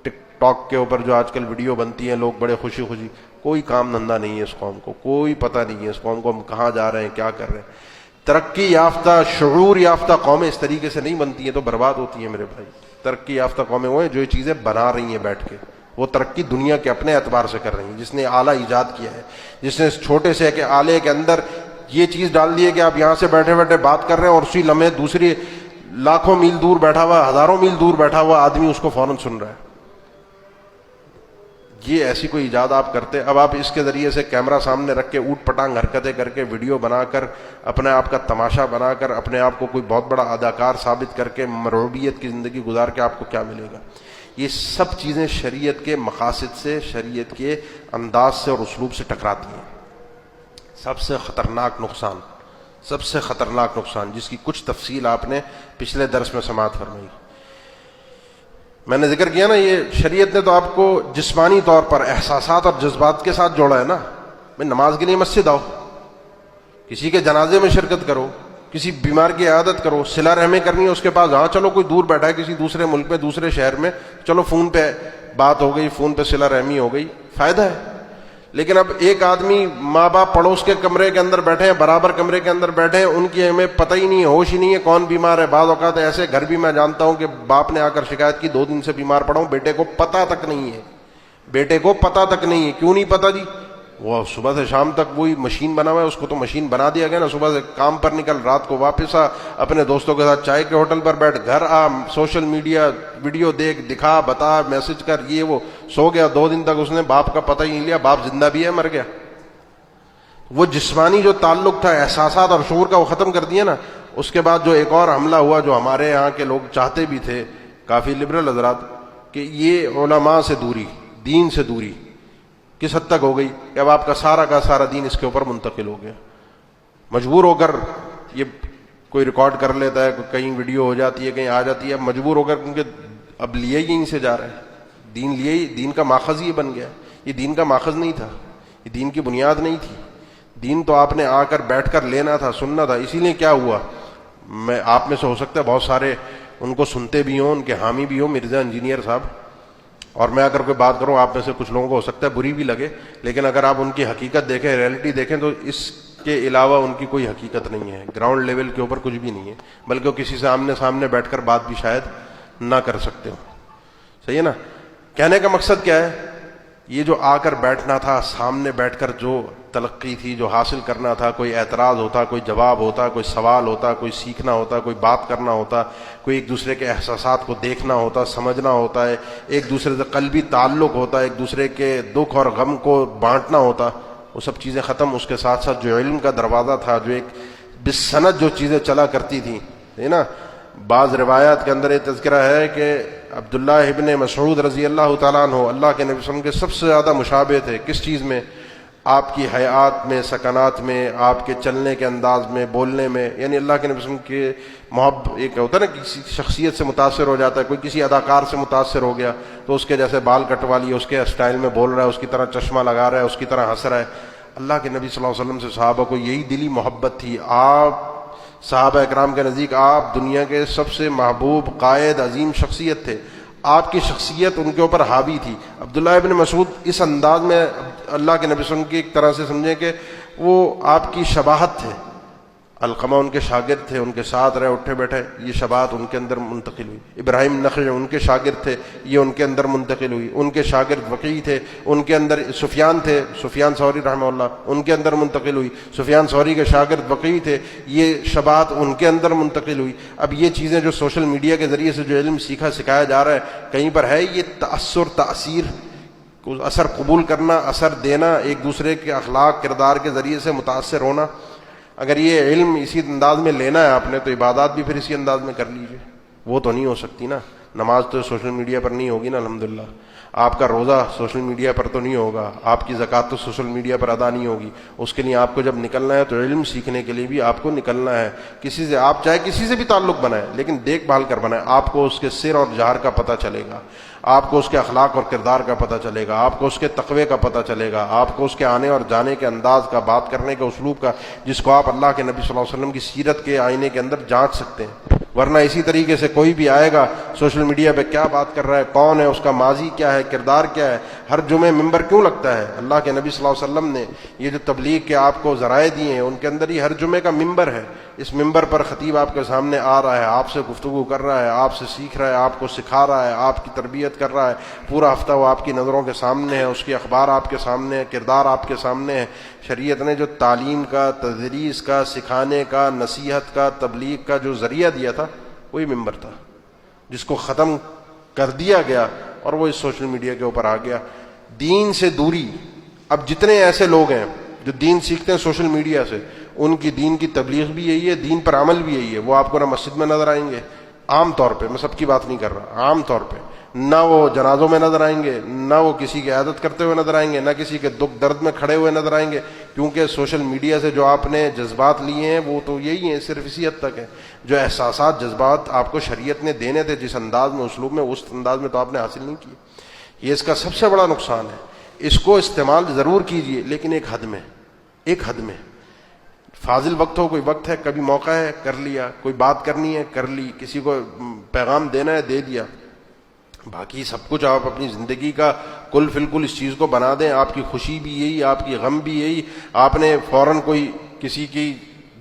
ٹک ٹاک کے اوپر جو آج کل ویڈیو بنتی ہیں, لوگ بڑے خوشی خوشی, کوئی کام دھندا نہیں ہے اس قوم کو, کوئی پتہ نہیں ہے اس قوم کو ہم کہاں جا رہے ہیں, کیا کر رہے ہیں. ترقی یافتہ شعور یافتہ قومیں اس طریقے سے نہیں بنتی ہیں تو برباد ہوتی ہیں میرے بھائی. ترقی یافتہ قومیں وہ ہیں جو یہ چیزیں بنا رہی ہیں بیٹھ کے, وہ ترقی دنیا کے اپنے اعتبار سے کر رہی ہیں. جس نے آلہ ایجاد کیا ہے, جس نے اس چھوٹے سے کہ آلے کے اندر یہ چیز ڈال دی ہے کہ آپ یہاں سے بیٹھے بیٹھے بات کر رہے ہیں اور اسی لمحے دوسری لاکھوں میل دور بیٹھا ہوا, ہزاروں میل دور بیٹھا ہوا آدمی اس کو فوراً سن رہا ہے. یہ ایسی کوئی ایجاد آپ کرتے, اب آپ اس کے ذریعے سے کیمرہ سامنے رکھ کے اوٹ پٹانگ حرکتیں کر کے ویڈیو بنا کر اپنے آپ کا تماشا بنا کر اپنے آپ کو کوئی بہت بڑا اداکار ثابت کر کے مرعوبیت کی زندگی گزار کے آپ کو کیا ملے گا. یہ سب چیزیں شریعت کے مقاصد سے, شریعت کے انداز سے اور اسلوب سے ٹکراتی ہیں. سب سے خطرناک نقصان, سب سے خطرناک نقصان, جس کی کچھ تفصیل آپ نے پچھلے درس میں سماعت فرمائی. میں نے ذکر کیا نا, یہ شریعت نے تو آپ کو جسمانی طور پر احساسات اور جذبات کے ساتھ جوڑا ہے نا. میں نماز کے لیے مسجد آؤ, کسی کے جنازے میں شرکت کرو, کسی بیمار کی عیادت کرو, صلہ رحمی کرنی ہے اس کے پاس, ہاں چلو کوئی دور بیٹھا ہے کسی دوسرے ملک میں, دوسرے شہر میں, چلو فون پہ بات ہو گئی, فون پہ صلہ رحمی ہو گئی, فائدہ ہے. لیکن اب ایک آدمی, ماں باپ پڑوس کے کمرے کے اندر بیٹھے ہیں, برابر کمرے کے اندر بیٹھے ہیں, ان کی ہمیں پتہ ہی نہیں ہے, ہوش ہی نہیں ہے کون بیمار ہے. بعض اوقات ایسے گھر بھی میں جانتا ہوں کہ باپ نے آ کر شکایت کی 2 دن سے بیمار پڑا ہوں, بیٹے کو پتہ تک نہیں ہے, بیٹے کو پتہ تک نہیں ہے. کیوں نہیں پتہ جی؟ وہ صبح سے شام تک وہی مشین بنا ہوا ہے، اس کو تو مشین بنا دیا گیا نا، صبح سے کام پر نکل، رات کو واپس آ، اپنے دوستوں کے ساتھ چائے کے ہوٹل پر بیٹھ، گھر آ، سوشل میڈیا ویڈیو دیکھ، دکھا، بتا، میسج کر، یہ وہ، سو گیا 2 دن تک اس نے باپ کا پتہ ہی نہیں لیا، باپ زندہ بھی ہے مر گیا۔ وہ جسمانی جو تعلق تھا، احساسات اور شعور کا، وہ ختم کر دیا نا۔ اس کے بعد جو ایک اور حملہ ہوا جو ہمارے یہاں کے لوگ چاہتے بھی تھے، کافی لبرل حضرات، کہ یہ علماء سے دوری، دین سے دوری کس حد تک ہو گئی کہ اب آپ کا سارا دین اس کے اوپر منتقل ہو گیا۔ مجبور ہو کر یہ کوئی ریکارڈ کر لیتا ہے، کہیں ویڈیو ہو جاتی ہے، کہیں آ جاتی ہے، اب مجبور ہو کر، کیونکہ اب لیے ہی یہیں سے جا رہے ہیں، دین لیے ہی، دین کا ماخذ ہی بن گیا۔ یہ دین کا ماخذ نہیں تھا، یہ دین کی بنیاد نہیں تھی۔ دین تو آپ نے آ کر بیٹھ کر لینا تھا، سننا تھا۔ اسی لیے کیا ہوا، میں آپ میں سے ہو سکتا ہے بہت سارے ان کو سنتے بھی ہوں، ان کے حامی بھی ہوں، مرزا انجینئر صاحب، اور میں اگر کوئی بات کروں آپ میں سے کچھ لوگوں کو ہو سکتا ہے بری بھی لگے، لیکن اگر آپ ان کی حقیقت دیکھیں، ریئلٹی دیکھیں، تو اس کے علاوہ ان کی کوئی حقیقت نہیں ہے، گراؤنڈ لیول کے اوپر کچھ بھی نہیں ہے، بلکہ وہ کسی سے آمنے سامنے بیٹھ کر بات بھی شاید نہ کر سکتے ہو۔ صحیح ہے نا؟ کہنے کا مقصد کیا ہے، یہ جو آ کر بیٹھنا تھا، سامنے بیٹھ کر جو تلقی تھی، جو حاصل کرنا تھا، کوئی اعتراض ہوتا، کوئی جواب ہوتا، کوئی سوال ہوتا، کوئی سیکھنا ہوتا، کوئی بات کرنا ہوتا، کوئی ایک دوسرے کے احساسات کو دیکھنا ہوتا، سمجھنا ہوتا ہے، ایک دوسرے سے قلبی تعلق ہوتا ہے، ایک دوسرے کے دکھ اور غم کو بانٹنا ہوتا، وہ سب چیزیں ختم۔ اس کے ساتھ ساتھ جو علم کا دروازہ تھا، جو ایک بالسند جو چیزیں چلا کرتی تھیں، ہے نا، بعض روایات کے اندر یہ تذکرہ ہے کہ عبداللہ ابن مسعود رضی اللہ تعالیٰ عنہ اللہ کے نبی صلی اللہ علیہ وسلم کے سب سے زیادہ مشابہ تھے۔ کس چیز میں؟ آپ کی حیات میں، سکنات میں، آپ کے چلنے کے انداز میں، بولنے میں، یعنی اللہ کے نبی صلی اللہ علیہ وسلم کے محبت، ایک ہوتا ہے نا کسی شخصیت سے متاثر ہو جاتا ہے، کوئی کسی اداکار سے متاثر ہو گیا تو اس کے جیسے بال کٹوا لیے، اس کے اسٹائل میں بول رہا ہے، اس کی طرح چشمہ لگا رہا ہے، اس کی طرح ہنس رہا ہے۔ اللہ کے نبی صلی اللہ علیہ وسلم سے صحابہ کو یہی دلی محبت تھی۔ آپ صحابہ اکرام کے نزدیک آپ دنیا کے سب سے محبوب قائد، عظیم شخصیت تھے، آپ کی شخصیت ان کے اوپر حاوی تھی۔ عبداللہ ابن مسعود اس انداز میں اللہ کے نبی صلی اللہ علیہ وسلم کی ایک طرح سے سمجھیں کہ وہ آپ کی شباہت تھے۔ علقمہ ان کے شاگرد تھے، ان کے ساتھ رہے، اٹھے بیٹھے، یہ شباہت ان کے اندر منتقل ہوئی۔ ابراہیم نخعی ان کے شاگرد تھے، یہ ان کے اندر منتقل ہوئی۔ ان کے شاگرد وقیع تھے، ان کے اندر سفیان تھے، سفیان ثوری رحمہ اللہ، ان کے اندر منتقل ہوئی۔ سفیان ثوری کے شاگرد وقیع تھے، یہ شباہت ان کے اندر منتقل ہوئی۔ اب یہ چیزیں جو سوشل میڈیا کے ذریعے سے جو علم سیکھا سکھایا جا رہا ہے، کہیں پر ہے یہ تأثر، تأثیر، اثر قبول کرنا، اثر دینا، ایک دوسرے کے اخلاق کردار کے ذریعے سے متاثر ہونا۔ اگر یہ علم اسی انداز میں لینا ہے آپ نے تو عبادات بھی پھر اسی انداز میں کر لیجئے۔ وہ تو نہیں ہو سکتی نا، نماز تو سوشل میڈیا پر نہیں ہوگی نا، الحمدللہ۔ آپ کا روزہ سوشل میڈیا پر تو نہیں ہوگا، آپ کی زکوٰۃ تو سوشل میڈیا پر ادا نہیں ہوگی۔ اس کے لیے آپ کو جب نکلنا ہے تو علم سیکھنے کے لیے بھی آپ کو نکلنا ہے۔ کسی سے آپ چاہے کسی سے بھی تعلق بنائیں، لیکن دیکھ بھال کر بنائیں، آپ کو اس کے سر اور جہر کا پتہ چلے گا، آپ کو اس کے اخلاق اور کردار کا پتہ چلے گا، آپ کو اس کے تقوی کا پتہ چلے گا، آپ کو اس کے آنے اور جانے کے انداز کا، بات کرنے کے اسلوب کا، جس کو آپ اللہ کے نبی صلی اللہ علیہ وسلم کی سیرت کے آئینے کے اندر جانچ سکتے ہیں۔ ورنہ اسی طریقے سے کوئی بھی آئے گا سوشل میڈیا پہ کیا بات کر رہا ہے، کون ہے، اس کا ماضی کیا ہے، کردار کیا ہے، ہر جمعے ممبر کیوں لگتا ہے؟ اللہ کے نبی صلی اللہ علیہ وسلم نے یہ جو تبلیغ کے آپ کو ذرائع دیے ہیں ان کے اندر ہی ہر جمعے کا ممبر ہے۔ اس ممبر پر خطیب آپ کے سامنے آ رہا ہے، آپ سے گفتگو کر رہا ہے، آپ سے سیکھ رہا ہے، آپ کو سکھا رہا ہے، آپ کی تربیت کر رہا ہے، پورا ہفتہ وہ آپ کی نظروں کے سامنے ہے، اس کے اخبار آپ کے سامنے ہے، کردار آپ کے سامنے ہے۔ شریعت نے جو تعلیم کا، تدریس کا، سکھانے کا، نصیحت کا، تبلیغ کا جو ذریعہ دیا تھا وہی ممبر تھا، جس کو ختم کر دیا گیا اور وہ اس سوشل میڈیا کے اوپر آ گیا۔ دین سے دوری۔ اب جتنے ایسے لوگ ہیں جو دین سیکھتے ہیں سوشل میڈیا سے، ان کی دین کی تبلیغ بھی یہی ہے، دین پر عمل بھی یہی ہے۔ وہ آپ کو نہ مسجد میں نظر آئیں گے، عام طور پہ، میں سب کی بات نہیں کر رہا، عام طور پہ نہ وہ جنازوں میں نظر آئیں گے، نہ وہ کسی کی عیادت کرتے ہوئے نظر آئیں گے، نہ کسی کے دکھ درد میں کھڑے ہوئے نظر آئیں گے، کیونکہ سوشل میڈیا سے جو آپ نے جذبات لیے ہیں وہ تو یہی ہیں، صرف اسی حد تک ہے۔ جو احساسات، جذبات آپ کو شریعت نے دینے تھے جس انداز میں، اسلوب میں، اس انداز میں تو آپ نے حاصل نہیں کیے۔ یہ اس کا سب سے بڑا نقصان ہے۔ اس کو استعمال ضرور کیجئے، لیکن ایک حد میں، ایک حد میں۔ فاضل وقت ہو، کوئی وقت ہے، کبھی موقع ہے، کر لیا، کوئی بات کرنی ہے، کر لی، کسی کو پیغام دینا ہے، دے دیا۔ باقی سب کچھ آپ اپنی زندگی کا کل فالکل اس چیز کو بنا دیں، آپ کی خوشی بھی یہی، آپ کی غم بھی یہی۔ آپ نے فوراً کوئی کسی کی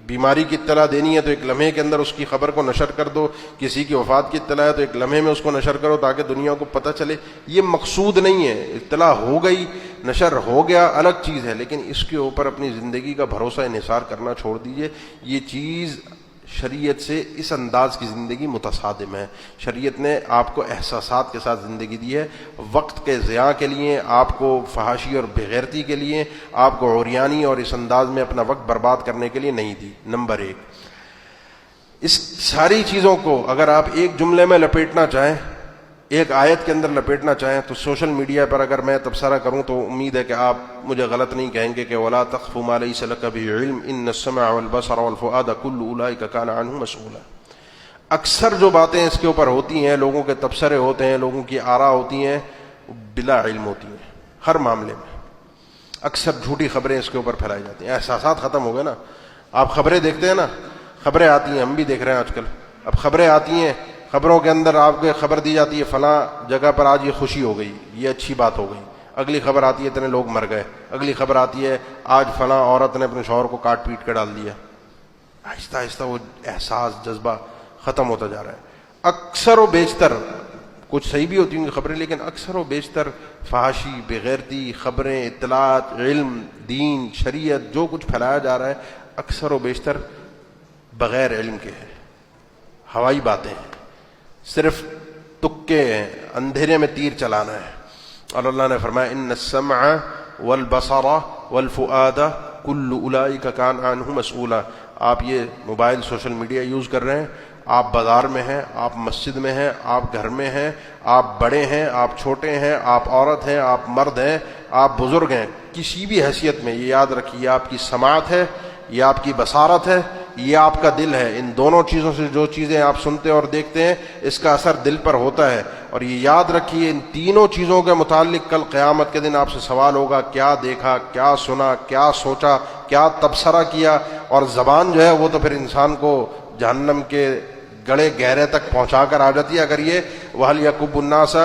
بیماری کی اطلاع دینی ہے تو ایک لمحے کے اندر اس کی خبر کو نشر کر دو، کسی کی وفات کی اطلاع ہے تو ایک لمحے میں اس کو نشر کرو تاکہ دنیا کو پتہ چلے۔ یہ مقصود نہیں ہے، اطلاع ہو گئی نشر ہو گیا الگ چیز ہے، لیکن اس کے اوپر اپنی زندگی کا بھروسہ انحصار کرنا چھوڑ دیجئے. یہ چیز شریعت سے اس انداز کی زندگی متصادم ہے. شریعت نے آپ کو احساسات کے ساتھ زندگی دی ہے، وقت کے ضیاع کے لیے، آپ کو فحاشی اور بغیرتی کے لیے، آپ کو عریانی اور اس انداز میں اپنا وقت برباد کرنے کے لیے نہیں دی. نمبر 1، اس ساری چیزوں کو اگر آپ ایک جملے میں لپیٹنا چاہیں، ایک آیت کے اندر لپیٹنا چاہیں، تو سوشل میڈیا پر اگر میں تبصرہ کروں تو امید ہے کہ آپ مجھے غلط نہیں کہیں گے کہ وَلَا تَقْفُ مَا لَيْسَ لَكَ بِهِ عِلْمٌ إِنَّ السَّمْعَ وَالْبَصَرَ وَالْفُؤَادَ كُلُّ أُولَٰئِكَ كَانَ عَنْهُ مسؤولا. اکثر جو باتیں اس کے اوپر ہوتی ہیں، لوگوں کے تبصرے ہوتے ہیں، لوگوں کی آراء ہوتی ہیں، بلا علم ہوتی ہیں. ہر معاملے میں اکثر جھوٹی خبریں اس کے اوپر پھیلائی جاتی ہیں. احساسات ختم ہو گئے نا. آپ خبریں دیکھتے ہیں نا، خبریں آتی ہیں، ہم بھی دیکھ رہے ہیں آج کل. اب خبریں آتی ہیں، خبروں کے اندر آپ کو خبر دی جاتی ہے فلاں جگہ پر آج یہ خوشی ہو گئی، یہ اچھی بات ہو گئی. اگلی خبر آتی ہے اتنے لوگ مر گئے. اگلی خبر آتی ہے آج فلاں عورت نے اپنے شوہر کو کاٹ پیٹ کے ڈال دیا. آہستہ آہستہ وہ احساس، جذبہ ختم ہوتا جا رہا ہے. اکثر و بیشتر، کچھ صحیح بھی ہوتی ہیں خبریں، لیکن اکثر و بیشتر فحاشی، بغیرتی خبریں، اطلاعات، علم، دین، شریعت، جو کچھ پھیلایا جا رہا ہے اکثر و بیشتر بغیر علم کے ہیں، ہوائی باتیں ہیں، صرف تکے ہیں، اندھیرے میں تیر چلانا ہے. اور اللہ نے فرمایا ان السمع والبصر والفؤاد کل اولئک کان عنہ مسؤولا. آپ یہ موبائل، سوشل میڈیا یوز کر رہے ہیں، آپ بازار میں ہیں، آپ مسجد میں ہیں، آپ گھر میں ہیں، آپ بڑے ہیں، آپ چھوٹے ہیں، آپ عورت ہیں، آپ مرد ہیں، آپ بزرگ ہیں، کسی بھی حیثیت میں یہ یاد رکھیے یہ آپ کی سماعت ہے، یہ آپ کی بصارت ہے، یہ آپ کا دل ہے. ان دونوں چیزوں سے جو چیزیں آپ سنتے اور دیکھتے ہیں اس کا اثر دل پر ہوتا ہے. اور یہ یاد رکھیے ان تینوں چیزوں کے متعلق کل قیامت کے دن آپ سے سوال ہوگا، کیا دیکھا، کیا سنا، کیا سوچا، کیا تبصرہ کیا. اور زبان جو ہے وہ تو پھر انسان کو جہنم کے گڑے گہرے تک پہنچا کر آ جاتی ہے. اگر یہ وَهَلْ يَكُبُّ النَّاسَ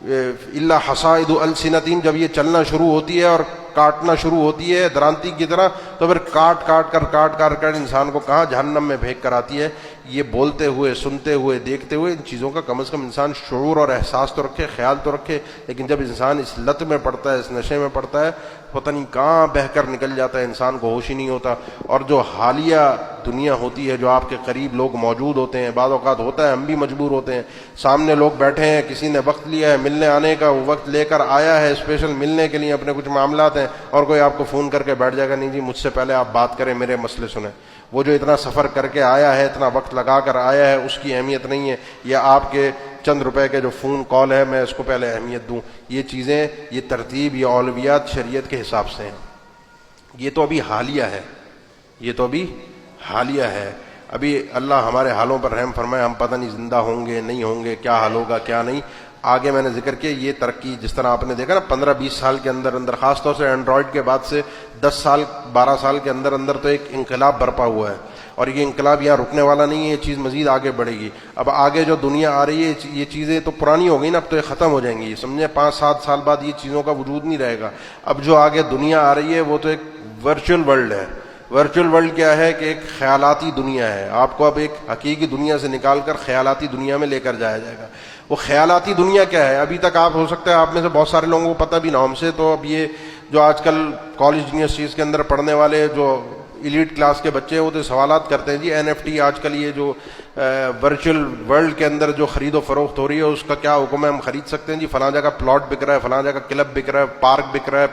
إِلَّا حَصَائِدُ أَلْسِنَتِهِمْ، جب یہ چلنا شروع ہوتی ہے اور کاٹنا شروع ہوتی ہے درانتی کی طرح، تو پھر کاٹ کر انسان کو کہاں جہنم میں پھینک کر آتی ہے. یہ بولتے ہوئے، سنتے ہوئے، دیکھتے ہوئے ان چیزوں کا کم از کم انسان شعور اور احساس تو رکھے، خیال تو رکھے. لیکن جب انسان اس لت میں پڑتا ہے، اس نشے میں پڑتا ہے، پتہ نہیں کہاں بہہ کر نکل جاتا ہے، انسان کو ہوش ہی نہیں ہوتا. اور جو حالیہ دنیا ہوتی ہے، جو آپ کے قریب لوگ موجود ہوتے ہیں، بعض اوقات ہوتا ہے ہم بھی مجبور ہوتے ہیں، سامنے لوگ بیٹھے ہیں، کسی نے وقت لیا ہے ملنے آنے کا، وہ وقت لے کر آیا ہے اسپیشل ملنے کے لیے، اپنے کچھ معاملات ہیں، اور کوئی آپ کو فون کر کے بیٹھ جائے گا، نہیں جی مجھ سے پہلے آپ بات کریں، میرے مسئلے سنیں. وہ جو اتنا سفر کر کے آیا ہے، اتنا وقت لگا کر آیا ہے، اس کی اہمیت نہیں ہے. یا آپ کے چند روپے کے جو فون کال ہے میں اس کو پہلے اہمیت دوں. یہ چیزیں، یہ ترتیب، یہ اولویات شریعت کے حساب سے ہیں. یہ تو ابھی حالیہ ہے، یہ تو ابھی حالیہ ہے. ابھی اللہ ہمارے حالوں پر رحم فرمائے، ہم پتہ نہیں زندہ ہوں گے نہیں ہوں گے، کیا حال ہوگا کیا نہیں. آگے میں نے ذکر کیا یہ ترقی، جس طرح آپ نے دیکھا نا 15-20 سال کے اندر خاص طور سے اینڈرائڈ کے بعد سے 10 سال 12 سال کے اندر تو ایک انقلاب برپا ہوا ہے. اور یہ انقلاب یہاں رکنے والا نہیں ہے، یہ چیز مزید آگے بڑھے گی. اب آگے جو دنیا آ رہی ہے یہ چیزیں تو پرانی ہو گئی نا، اب تو یہ ختم ہو جائیں گی. سمجھیں 5-7 سال بعد یہ چیزوں کا وجود نہیں رہے گا. اب جو آگے دنیا آ رہی ہے وہ تو ایک ورچوئل ورلڈ ہے. ورچوئل ورلڈ کیا ہے کہ ایک خیالاتی دنیا ہے. آپ کو اب ایک حقیقی دنیا سے نکال کر خیالاتی دنیا میں لے کر جایا جائے گا. وہ خیالاتی دنیا کیا ہے؟ ابھی تک آپ ہو سکتا ہے آپ میں سے بہت سارے لوگوں کو پتہ بھی نہ ہم سے. تو اب یہ جو آج کل کالج یونیورسٹیز کے اندر پڑھنے والے جو ایلیٹ کلاس کے بچے ہیں وہ تو سوالات کرتے ہیں، جی NFT آج کل یہ جو ورچوئل ورلڈ کے اندر جو خرید و فروخت ہو رہی ہے اس کا کیا حکم ہے؟ ہم خرید سکتے ہیں؟ جی فلاں جگہ پلاٹ بک رہا ہے، فلاں جگہ کلب بک رہا ہے، پارک بک رہا ہے،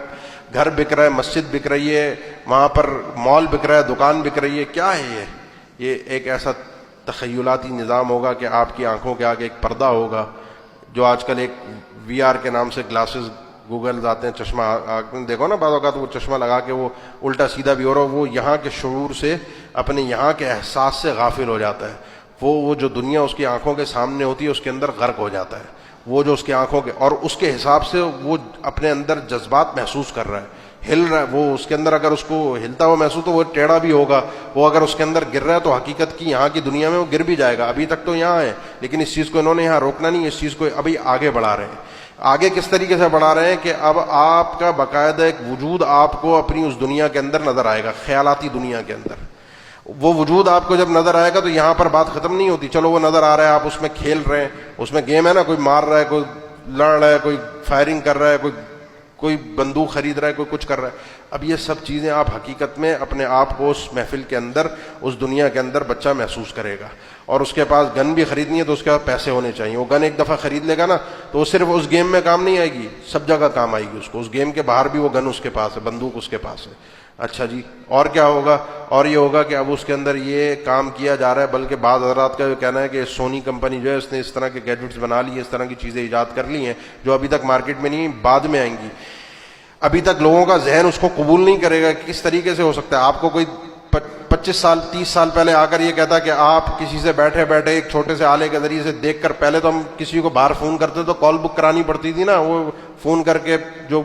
گھر بک رہا ہے، مسجد بک رہی ہے، وہاں پر مال بک رہا ہے، دکان بک رہی ہے. کیا ہے یہ ایک ایسا تخیلاتی نظام ہوگا کہ آپ کی آنکھوں کے آگے ایک پردہ ہوگا. جو آج کل ایک VR کے نام سے گلاسز گوگل آتے ہیں، چشمہ دیکھو نا، بعض اوقات وہ چشمہ لگا کے وہ الٹا سیدھا بھی ہو رہا ہے، وہ یہاں کے شعور سے، اپنے یہاں کے احساس سے غافل ہو جاتا ہے. وہ جو دنیا اس کی آنکھوں کے سامنے ہوتی ہے اس کے اندر غرق ہو جاتا ہے. وہ جو اس کی آنکھوں کے، اور اس کے حساب سے وہ اپنے اندر جذبات محسوس کر رہا ہے، ہل رہا ہے. وہ اس کے اندر اگر اس کو ہلتا ہوا محسوس تو وہ ٹیڑھا بھی ہوگا. وہ اگر اس کے اندر گر رہا ہے تو حقیقت کی یہاں کی دنیا میں وہ گر بھی جائے گا. ابھی تک تو یہاں ہے، لیکن اس چیز کو انہوں نے یہاں روکنا نہیں، اس چیز کو ابھی آگے بڑھا رہے ہیں. آگے کس طریقے سے بڑھا رہے ہیں کہ اب آپ کا باقاعدہ ایک وجود آپ کو اپنی اس دنیا کے اندر نظر آئے گا، خیالاتی دنیا کے اندر. وہ وجود آپ کو جب نظر آئے گا تو یہاں پر بات ختم نہیں ہوتی. چلو وہ نظر آ رہا ہے، آپ اس میں کھیل رہے ہیں، اس میں گیم ہے نا، کوئی مار رہا ہے، کوئی لڑ رہا ہے، کوئی فائرنگ کر رہا ہے، کوئی بندوق خرید رہا ہے، کوئی کچھ کر رہا ہے. اب یہ سب چیزیں آپ حقیقت میں اپنے آپ کو اس محفل کے اندر، اس دنیا کے اندر بچہ محسوس کرے گا. اور اس کے پاس گن بھی خریدنی ہے تو اس کے پاس پیسے ہونے چاہیے. وہ گن ایک دفعہ خرید لے گا نا تو وہ صرف اس گیم میں کام نہیں آئے گی، سب جگہ کام آئے گی اس کو. اس گیم کے باہر بھی وہ گن اس کے پاس ہے، بندوق اس کے پاس ہے. اچھا جی، اور کیا ہوگا؟ اور یہ ہوگا کہ اب اس کے اندر یہ کام کیا جا رہا ہے. بلکہ بعض حضرات کا جو کہنا ہے کہ سونی کمپنی جو ہے اس نے اس طرح کے گیجٹس بنا لی ہیں، اس طرح کی چیزیں ایجاد کر لی ہیں جو ابھی تک مارکیٹ میں نہیں، بعد میں آئیں گی. ابھی تک لوگوں کا ذہن اس کو قبول نہیں کرے گا. کس طریقے سے ہو سکتا ہے؟ آپ کو کوئی 25 سال 30 سال پہلے آ کر یہ کہتا کہ آپ کسی سے بیٹھے بیٹھے ایک چھوٹے سے آلے کے ذریعے سے دیکھ کر، پہلے تو ہم کسی کو باہر فون کرتے تو کال بک کرانی پڑتی تھی نا، وہ فون کر کے جو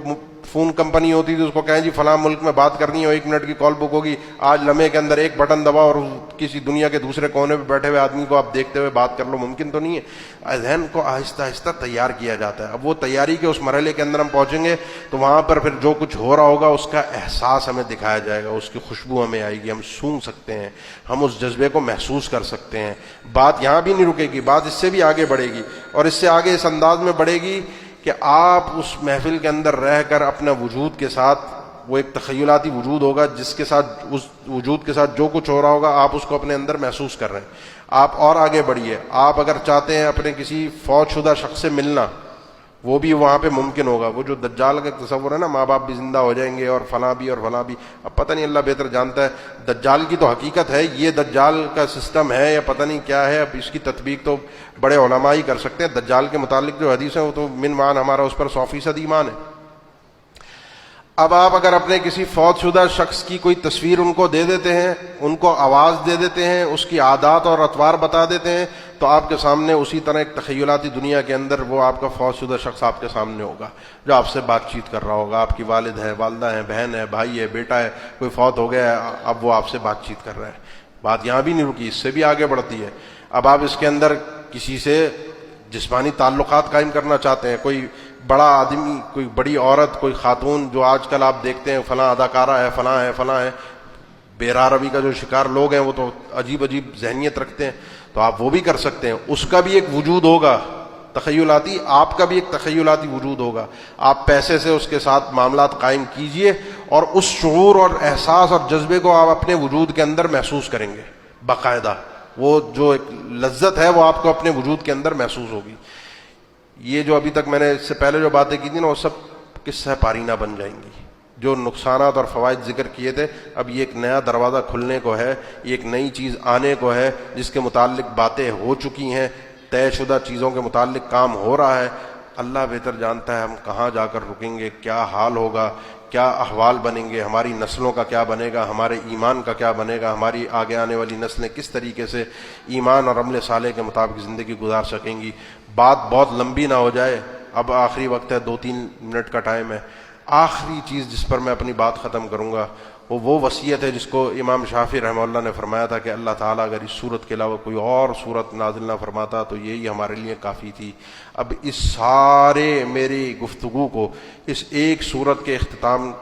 فون کمپنی ہوتی تھی اس کو کہیں جی فلاں ملک میں بات کرنی ہے، 1 منٹ کی کال بک ہوگی. آج لمحے کے اندر ایک بٹن دباؤ اور کسی دنیا کے دوسرے کونے پہ بیٹھے ہوئے آدمی کو آپ دیکھتے ہوئے بات کر لو. ممکن تو نہیں ہے. ذہن کو آہستہ آہستہ تیار کیا جاتا ہے. اب وہ تیاری کے اس مرحلے کے اندر ہم پہنچیں گے تو وہاں پر پھر جو کچھ ہو رہا ہوگا اس کا احساس ہمیں دکھایا جائے گا، اس کی خوشبو ہمیں آئے گی، ہم سونگھ سکتے ہیں، ہم اس جذبے کو محسوس کر سکتے ہیں. بات یہاں بھی نہیں رکے گی، بات اس سے بھی آگے بڑھے گی، اور اس سے آگے اس انداز میں بڑھے گی کہ آپ اس محفل کے اندر رہ کر اپنا وجود کے ساتھ، وہ ایک تخیلاتی وجود ہوگا جس کے ساتھ، اس وجود کے ساتھ جو کچھ ہو رہا ہوگا آپ اس کو اپنے اندر محسوس کر رہے ہیں. آپ اور آگے بڑھیے. آپ اگر چاہتے ہیں اپنے کسی فوت شدہ شخص سے ملنا، وہ بھی وہاں پہ ممکن ہوگا. وہ جو دجال کا تصور ہے نا، ماں باپ بھی زندہ ہو جائیں گے اور فلاں بھی اور فلاں بھی، اب پتہ نہیں، اللہ بہتر جانتا ہے. دجال کی تو حقیقت ہے، یہ دجال کا سسٹم ہے یا پتہ نہیں کیا ہے. اب اس کی تطبیق تو بڑے علماء ہی کر سکتے ہیں. دجال کے متعلق جو حدیث ہے وہ تو من مان ہمارا اس پر 100% ایمان ہے. اب آپ اگر اپنے کسی فوت شدہ شخص کی کوئی تصویر ان کو دے دیتے ہیں، ان کو آواز دے دیتے ہیں، اس کی عادات اور اطوار بتا دیتے ہیں، تو آپ کے سامنے اسی طرح ایک تخیلاتی دنیا کے اندر وہ آپ کا فوت شدہ شخص آپ کے سامنے ہوگا جو آپ سے بات چیت کر رہا ہوگا. آپ کی والد ہے، والدہ ہے، بہن ہے، بھائی ہے، بیٹا ہے، کوئی فوت ہو گیا ہے، اب وہ آپ سے بات چیت کر رہا ہے. بات یہاں بھی نہیں رکی، اس سے بھی آگے بڑھتی ہے. اب آپ اس کے اندر کسی سے جسمانی تعلقات قائم کرنا چاہتے ہیں، کوئی بڑا آدمی، کوئی بڑی عورت، کوئی خاتون، جو آج کل آپ دیکھتے ہیں فلاں اداکارہ ہے، فلاں ہے، فلاں ہے، بہرا روی کا جو شکار لوگ ہیں وہ تو عجیب عجیب ذہنیت رکھتے ہیں، تو آپ وہ بھی کر سکتے ہیں. اس کا بھی ایک وجود ہوگا تخیلاتی، آپ کا بھی ایک تخیلاتی وجود ہوگا. آپ پیسے سے اس کے ساتھ معاملات قائم کیجئے اور اس شعور اور احساس اور جذبے کو آپ اپنے وجود کے اندر محسوس کریں گے باقاعدہ. وہ جو ایک لذت ہے وہ آپ کو اپنے وجود کے اندر محسوس ہوگی. یہ جو ابھی تک میں نے اس سے پہلے جو باتیں کی تھی نا، وہ سب قصہ پارینہ بن جائیں گی. جو نقصانات اور فوائد ذکر کیے تھے، اب یہ ایک نیا دروازہ کھلنے کو ہے، یہ ایک نئی چیز آنے کو ہے جس کے متعلق باتیں ہو چکی ہیں، طے شدہ چیزوں کے متعلق کام ہو رہا ہے. اللہ بہتر جانتا ہے ہم کہاں جا کر رکیں گے، کیا حال ہوگا، کیا احوال بنیں گے، ہماری نسلوں کا کیا بنے گا، ہمارے ایمان کا کیا بنے گا، ہماری آگے آنے والی نسلیں کس طریقے سے ایمان اور عمل صالح کے مطابق زندگی گزار سکیں گی. بات بہت لمبی نہ ہو جائے، اب آخری وقت ہے، 2-3 منٹ کا ٹائم ہے. آخری چیز جس پر میں اپنی بات ختم کروں گا وہ وصیت ہے جس کو امام شافعی رحمہ اللہ نے فرمایا تھا کہ اللہ تعالیٰ اگر اس صورت کے علاوہ کوئی اور صورت نازل نہ فرماتا تو یہی ہمارے لیے کافی تھی. اب اس سارے میری گفتگو کو اس ایک صورت کے اختتام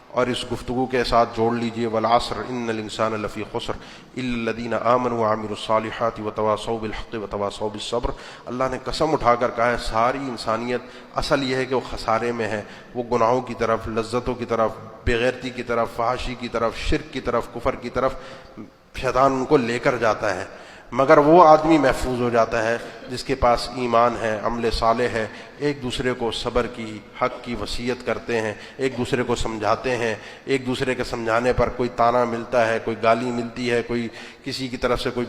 اور اس گفتگو کے ساتھ جوڑ لیجئے. والعصر ان الانسان لفی خسر الا الذین آمنوا وعملوا الصالحات وتواصوا بالحق وتواصوا بالصبر. اللہ نے قسم اٹھا کر کہا ہے ساری انسانیت اصل یہ ہے کہ وہ خسارے میں ہے. وہ گناہوں کی طرف، لذتوں کی طرف، بےغیرتی کی طرف، فحاشی کی طرف، شرک کی طرف، کفر کی طرف شیطان ان کو لے کر جاتا ہے. مگر وہ آدمی محفوظ ہو جاتا ہے جس کے پاس ایمان ہے، عمل صالح ہے، ایک دوسرے کو صبر کی، حق کی وصیت کرتے ہیں، ایک دوسرے کو سمجھاتے ہیں، ایک دوسرے کے سمجھانے پر کوئی طعنہ ملتا ہے، کوئی گالی ملتی ہے، کوئی کسی کی طرف سے کوئی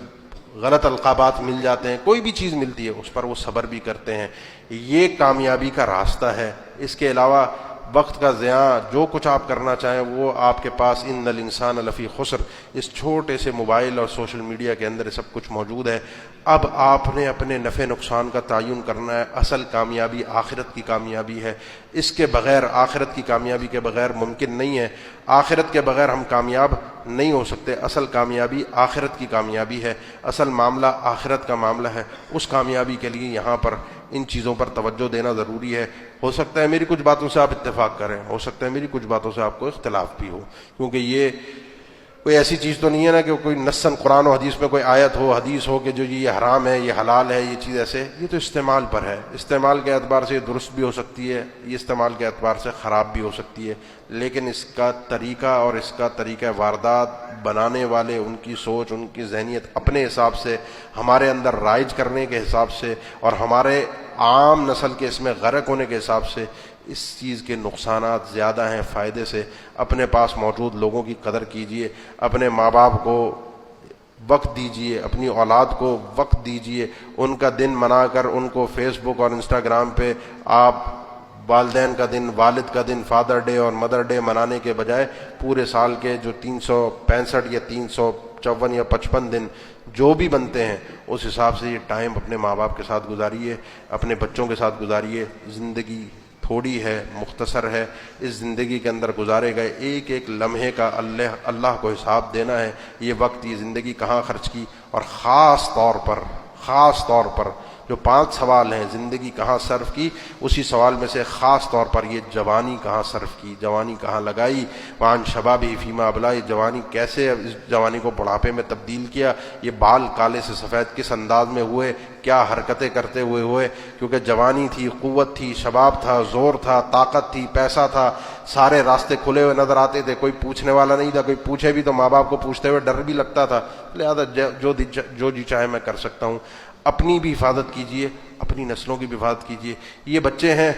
غلط القابات مل جاتے ہیں، کوئی بھی چیز ملتی ہے اس پر وہ صبر بھی کرتے ہیں. یہ کامیابی کا راستہ ہے. اس کے علاوہ وقت کا ضیاع، جو کچھ آپ کرنا چاہیں وہ آپ کے پاس ان الانسان لفی خسر، اس چھوٹے سے موبائل اور سوشل میڈیا کے اندر سب کچھ موجود ہے. اب آپ نے اپنے نفع نقصان کا تعین کرنا ہے. اصل کامیابی آخرت کی کامیابی ہے. اس کے بغیر، آخرت کی کامیابی کے بغیر ممکن نہیں ہے. آخرت کے بغیر ہم کامیاب نہیں ہو سکتے. اصل کامیابی آخرت کی کامیابی ہے. اصل معاملہ آخرت کا معاملہ ہے. اس کامیابی کے لیے یہاں پر ان چیزوں پر توجہ دینا ضروری ہے. ہو سکتا ہے میری کچھ باتوں سے آپ اتفاق کریں، ہو سکتا ہے میری کچھ باتوں سے آپ کو اختلاف بھی ہو، کیونکہ یہ کوئی ایسی چیز تو نہیں ہے نا کہ کوئی نصاً قرآن و حدیث میں کوئی آیت ہو حدیث ہو کہ جو یہ حرام ہے یہ حلال ہے یہ چیز ایسے. یہ تو استعمال پر ہے. استعمال کے اعتبار سے یہ درست بھی ہو سکتی ہے, یہ استعمال کے اعتبار سے خراب بھی ہو سکتی ہے, لیکن اس کا طریقہ اور اس کا طریقہ واردات بنانے والے ان کی سوچ ان کی ذہنیت اپنے حساب سے ہمارے اندر رائج کرنے کے حساب سے اور ہمارے عام نسل کے اس میں غرق ہونے کے حساب سے اس چیز کے نقصانات زیادہ ہیں فائدے سے. اپنے پاس موجود لوگوں کی قدر کیجئے, اپنے ماں باپ کو وقت دیجئے, اپنی اولاد کو وقت دیجئے, ان کا دن منا کر ان کو فیس بک اور انسٹاگرام پہ آپ والدین کا دن والد کا دن فادر ڈے اور مدر ڈے منانے کے بجائے پورے سال کے جو 365 یا 354 یا 55 دن جو بھی بنتے ہیں اس حساب سے یہ ٹائم اپنے ماں باپ کے ساتھ گزاریے, اپنے بچوں کے ساتھ گزاریے. زندگی تھوڑی ہے, مختصر ہے, اس زندگی کے اندر گزارے گئے ایک ایک لمحے کا اللہ کو حساب دینا ہے. یہ وقت یہ زندگی کہاں خرچ کی, اور خاص طور پر جو 5 سوال ہیں زندگی کہاں صرف کی, اسی سوال میں سے خاص طور پر یہ جوانی کہاں صرف کی, جوانی کہاں لگائی. وان شبابی فیما ابلا, یہ جوانی کیسے اس جوانی کو بڑھاپے میں تبدیل کیا, یہ بال کالے سے سفید کس انداز میں ہوئے, کیا حرکتیں کرتے ہوئے, کیونکہ جوانی تھی, قوت تھی, شباب تھا, زور تھا, طاقت تھی, پیسہ تھا, سارے راستے کھلے ہوئے نظر آتے تھے, کوئی پوچھنے والا نہیں تھا, کوئی پوچھے بھی تو ماں باپ کو پوچھتے ہوئے ڈر بھی لگتا تھا. لہذا جو جی چاہے میں کر سکتا ہوں. اپنی بھی حفاظت کیجئے, اپنی نسلوں کی بھی حفاظت کیجئے. یہ بچے ہیں,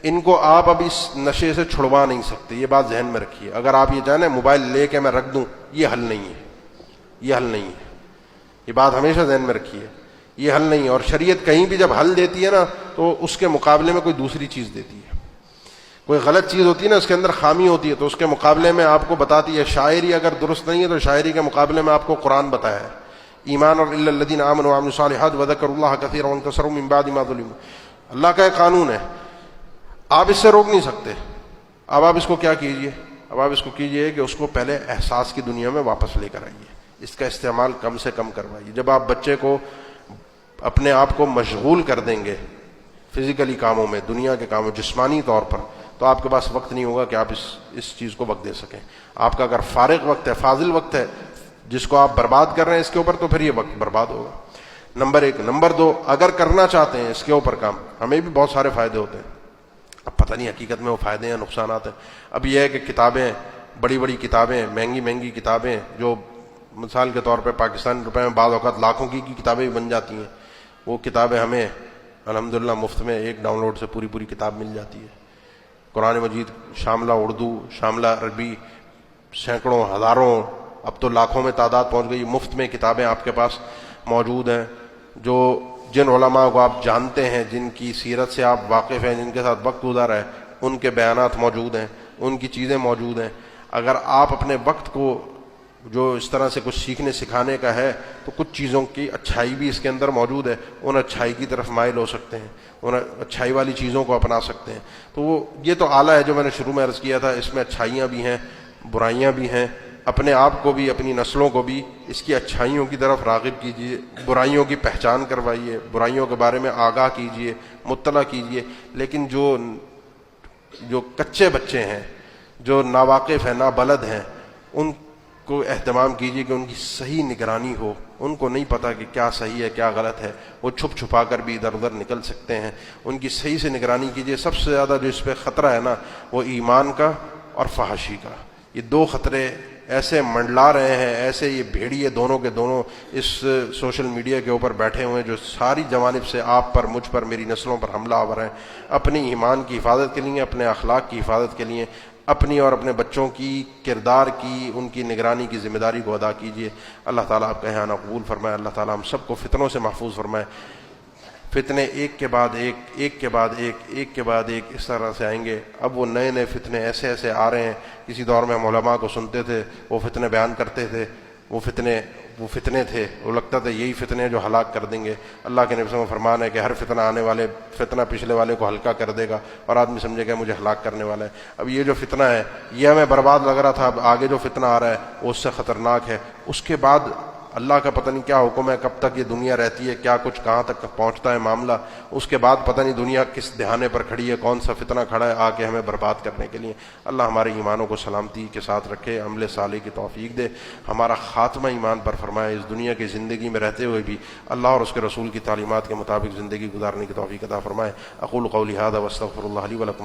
ان کو آپ اب اس نشے سے چھڑوا نہیں سکتے, یہ بات ذہن میں رکھیے. اگر آپ یہ چاہیں موبائل لے کے میں رکھ دوں, یہ حل نہیں ہے, یہ حل نہیں ہے. یہ بات ہمیشہ ذہن میں رکھیے, یہ حل نہیں ہے. اور شریعت کہیں بھی جب حل دیتی ہے نا تو اس کے مقابلے میں کوئی دوسری چیز دیتی ہے. کوئی غلط چیز ہوتی ہے نا, اس کے اندر خامی ہوتی ہے, تو اس کے مقابلے میں آپ کو بتاتی ہے. شاعری اگر درست نہیں ہے تو شاعری کے مقابلے میں آپ کو قرآن بتایا ہے. ایمان اور الا الذین آمنوا وعملوا الصالحات وذکروا اللہ کثیرا وانتصروا من بعد ما ظلموا, اللہ کا ایک قانون ہے, آپ اس سے روک نہیں سکتے. اب آپ اس کو کیا کیجئے, اب آپ اس کو کیجئے کہ اس کو پہلے احساس کی دنیا میں واپس لے کر آئیے, اس کا استعمال کم سے کم کروائیے. جب آپ بچے کو اپنے آپ کو مشغول کر دیں گے فزیکلی کاموں میں, دنیا کے کاموں, جسمانی طور پر, تو آپ کے پاس وقت نہیں ہوگا کہ آپ اس چیز کو وقت دے سکیں. آپ کا اگر فارغ وقت ہے, فاضل وقت ہے, جس کو آپ برباد کر رہے ہیں اس کے اوپر, تو پھر یہ وقت برباد ہوگا. نمبر 1. نمبر 2, اگر کرنا چاہتے ہیں اس کے اوپر کام, ہمیں بھی بہت سارے فائدے ہوتے ہیں. اب پتہ نہیں حقیقت میں وہ فائدے ہیں نقصانات ہیں. اب یہ ہے کہ کتابیں, بڑی بڑی کتابیں, مہنگی کتابیں, جو مثال کے طور پہ پاکستانی روپے میں بعض اوقات لاکھوں کی کتابیں بھی بن جاتی ہیں, وہ کتابیں ہمیں الحمدللہ مفت میں ایک ڈاؤن لوڈ سے پوری کتاب مل جاتی ہے. قرآن مجید شاملہ اردو, شاملہ عربی, سینکڑوں, ہزاروں, اب تو لاکھوں میں تعداد پہنچ گئی, مفت میں کتابیں آپ کے پاس موجود ہیں. جن علماء کو آپ جانتے ہیں, جن کی سیرت سے آپ واقف ہیں, جن کے ساتھ وقت گزارا ہے, ان کے بیانات موجود ہیں, ان کی چیزیں موجود ہیں. اگر آپ اپنے وقت کو جو اس طرح سے کچھ سیکھنے سکھانے کا ہے تو کچھ چیزوں کی اچھائی بھی اس کے اندر موجود ہے, ان اچھائی کی طرف مائل ہو سکتے ہیں, ان اچھائی والی چیزوں کو اپنا سکتے ہیں. تو یہ تو آلہ ہے جو میں نے شروع میں عرض کیا تھا, اس میں اچھائیاں بھی ہیں, برائیاں بھی ہیں. اپنے آپ کو بھی, اپنی نسلوں کو بھی اس کی اچھائیوں کی طرف راغب کیجیے, برائیوں کی پہچان کروائیے, برائیوں کے بارے میں آگاہ کیجیے, مطلع کیجیے. لیکن جو کچے بچے ہیں, جو ناواقف ہیں, نابلد ہیں, ان کو اہتمام کیجیے کہ ان کی صحیح نگرانی ہو. ان کو نہیں پتہ کہ کیا صحیح ہے کیا غلط ہے, وہ چھپ چھپا کر بھی ادھر ادھر نکل سکتے ہیں. ان کی صحیح سے نگرانی کیجیے. سب سے زیادہ جو اس پہ خطرہ ہے نا, وہ ایمان کا اور فحاشی کا. یہ 2 خطرے ایسے منڈلا رہے ہیں, ایسے یہ بھیڑیے دونوں کے دونوں اس سوشل میڈیا کے اوپر بیٹھے ہوئے ہیں, جو ساری جوانب سے آپ پر, مجھ پر, میری نسلوں پر حملہ آور ہیں. اپنی ایمان کی حفاظت کے لیے, اپنے اخلاق کی حفاظت کے لیے, اپنی اور اپنے بچوں کی کردار کی, ان کی نگرانی کی ذمہ داری کو ادا کیجیے. اللہ تعالیٰ آپ کا احسان قبول فرمائے. اللہ تعالیٰ ہم سب کو فتنوں سے محفوظ فرمائے. فتنے ایک کے بعد ایک, ایک کے بعد ایک, ایک کے بعد ایک اس طرح سے آئیں گے. اب وہ نئے فتنے ایسے آ رہے ہیں. کسی دور میں ہم علماء کو سنتے تھے, وہ فتنے بیان کرتے تھے, وہ فتنے تھے, وہ لگتا تھا یہی فتنے جو ہلاک کر دیں گے. اللہ کے نبی کا فرمان ہے کہ ہر فتنہ آنے والے, فتنہ پچھلے والے کو ہلکا کر دے گا, اور آدمی سمجھے گا مجھے ہلاک کرنے والا ہے. اب یہ جو فتنہ ہے یہ ہمیں برباد لگ رہا تھا, اب آگے جو فتنہ آ رہا ہے وہ اس سے خطرناک ہے. اس کے بعد اللہ کا پتہ نہیں کیا حکم ہے، کب تک یہ دنیا رہتی ہے، کیا کچھ کہاں تک پہنچتا ہے معاملہ، اس کے بعد پتہ نہیں دنیا کس دہانے پر کھڑی ہے، کون سا فتنہ کھڑا ہے آ کے ہمیں برباد کرنے کے لیے۔ اللہ ہمارے ایمانوں کو سلامتی کے ساتھ رکھے، عمل صالح کی توفیق دے، ہمارا خاتمہ ایمان پر فرمائے، اس دنیا کی زندگی میں رہتے ہوئے بھی اللہ اور اس کے رسول کی تعلیمات کے مطابق زندگی گزارنے کی توفیق عطا فرمائے۔ اقول قولی ھذا واستغفر اللہ لی ولکم۔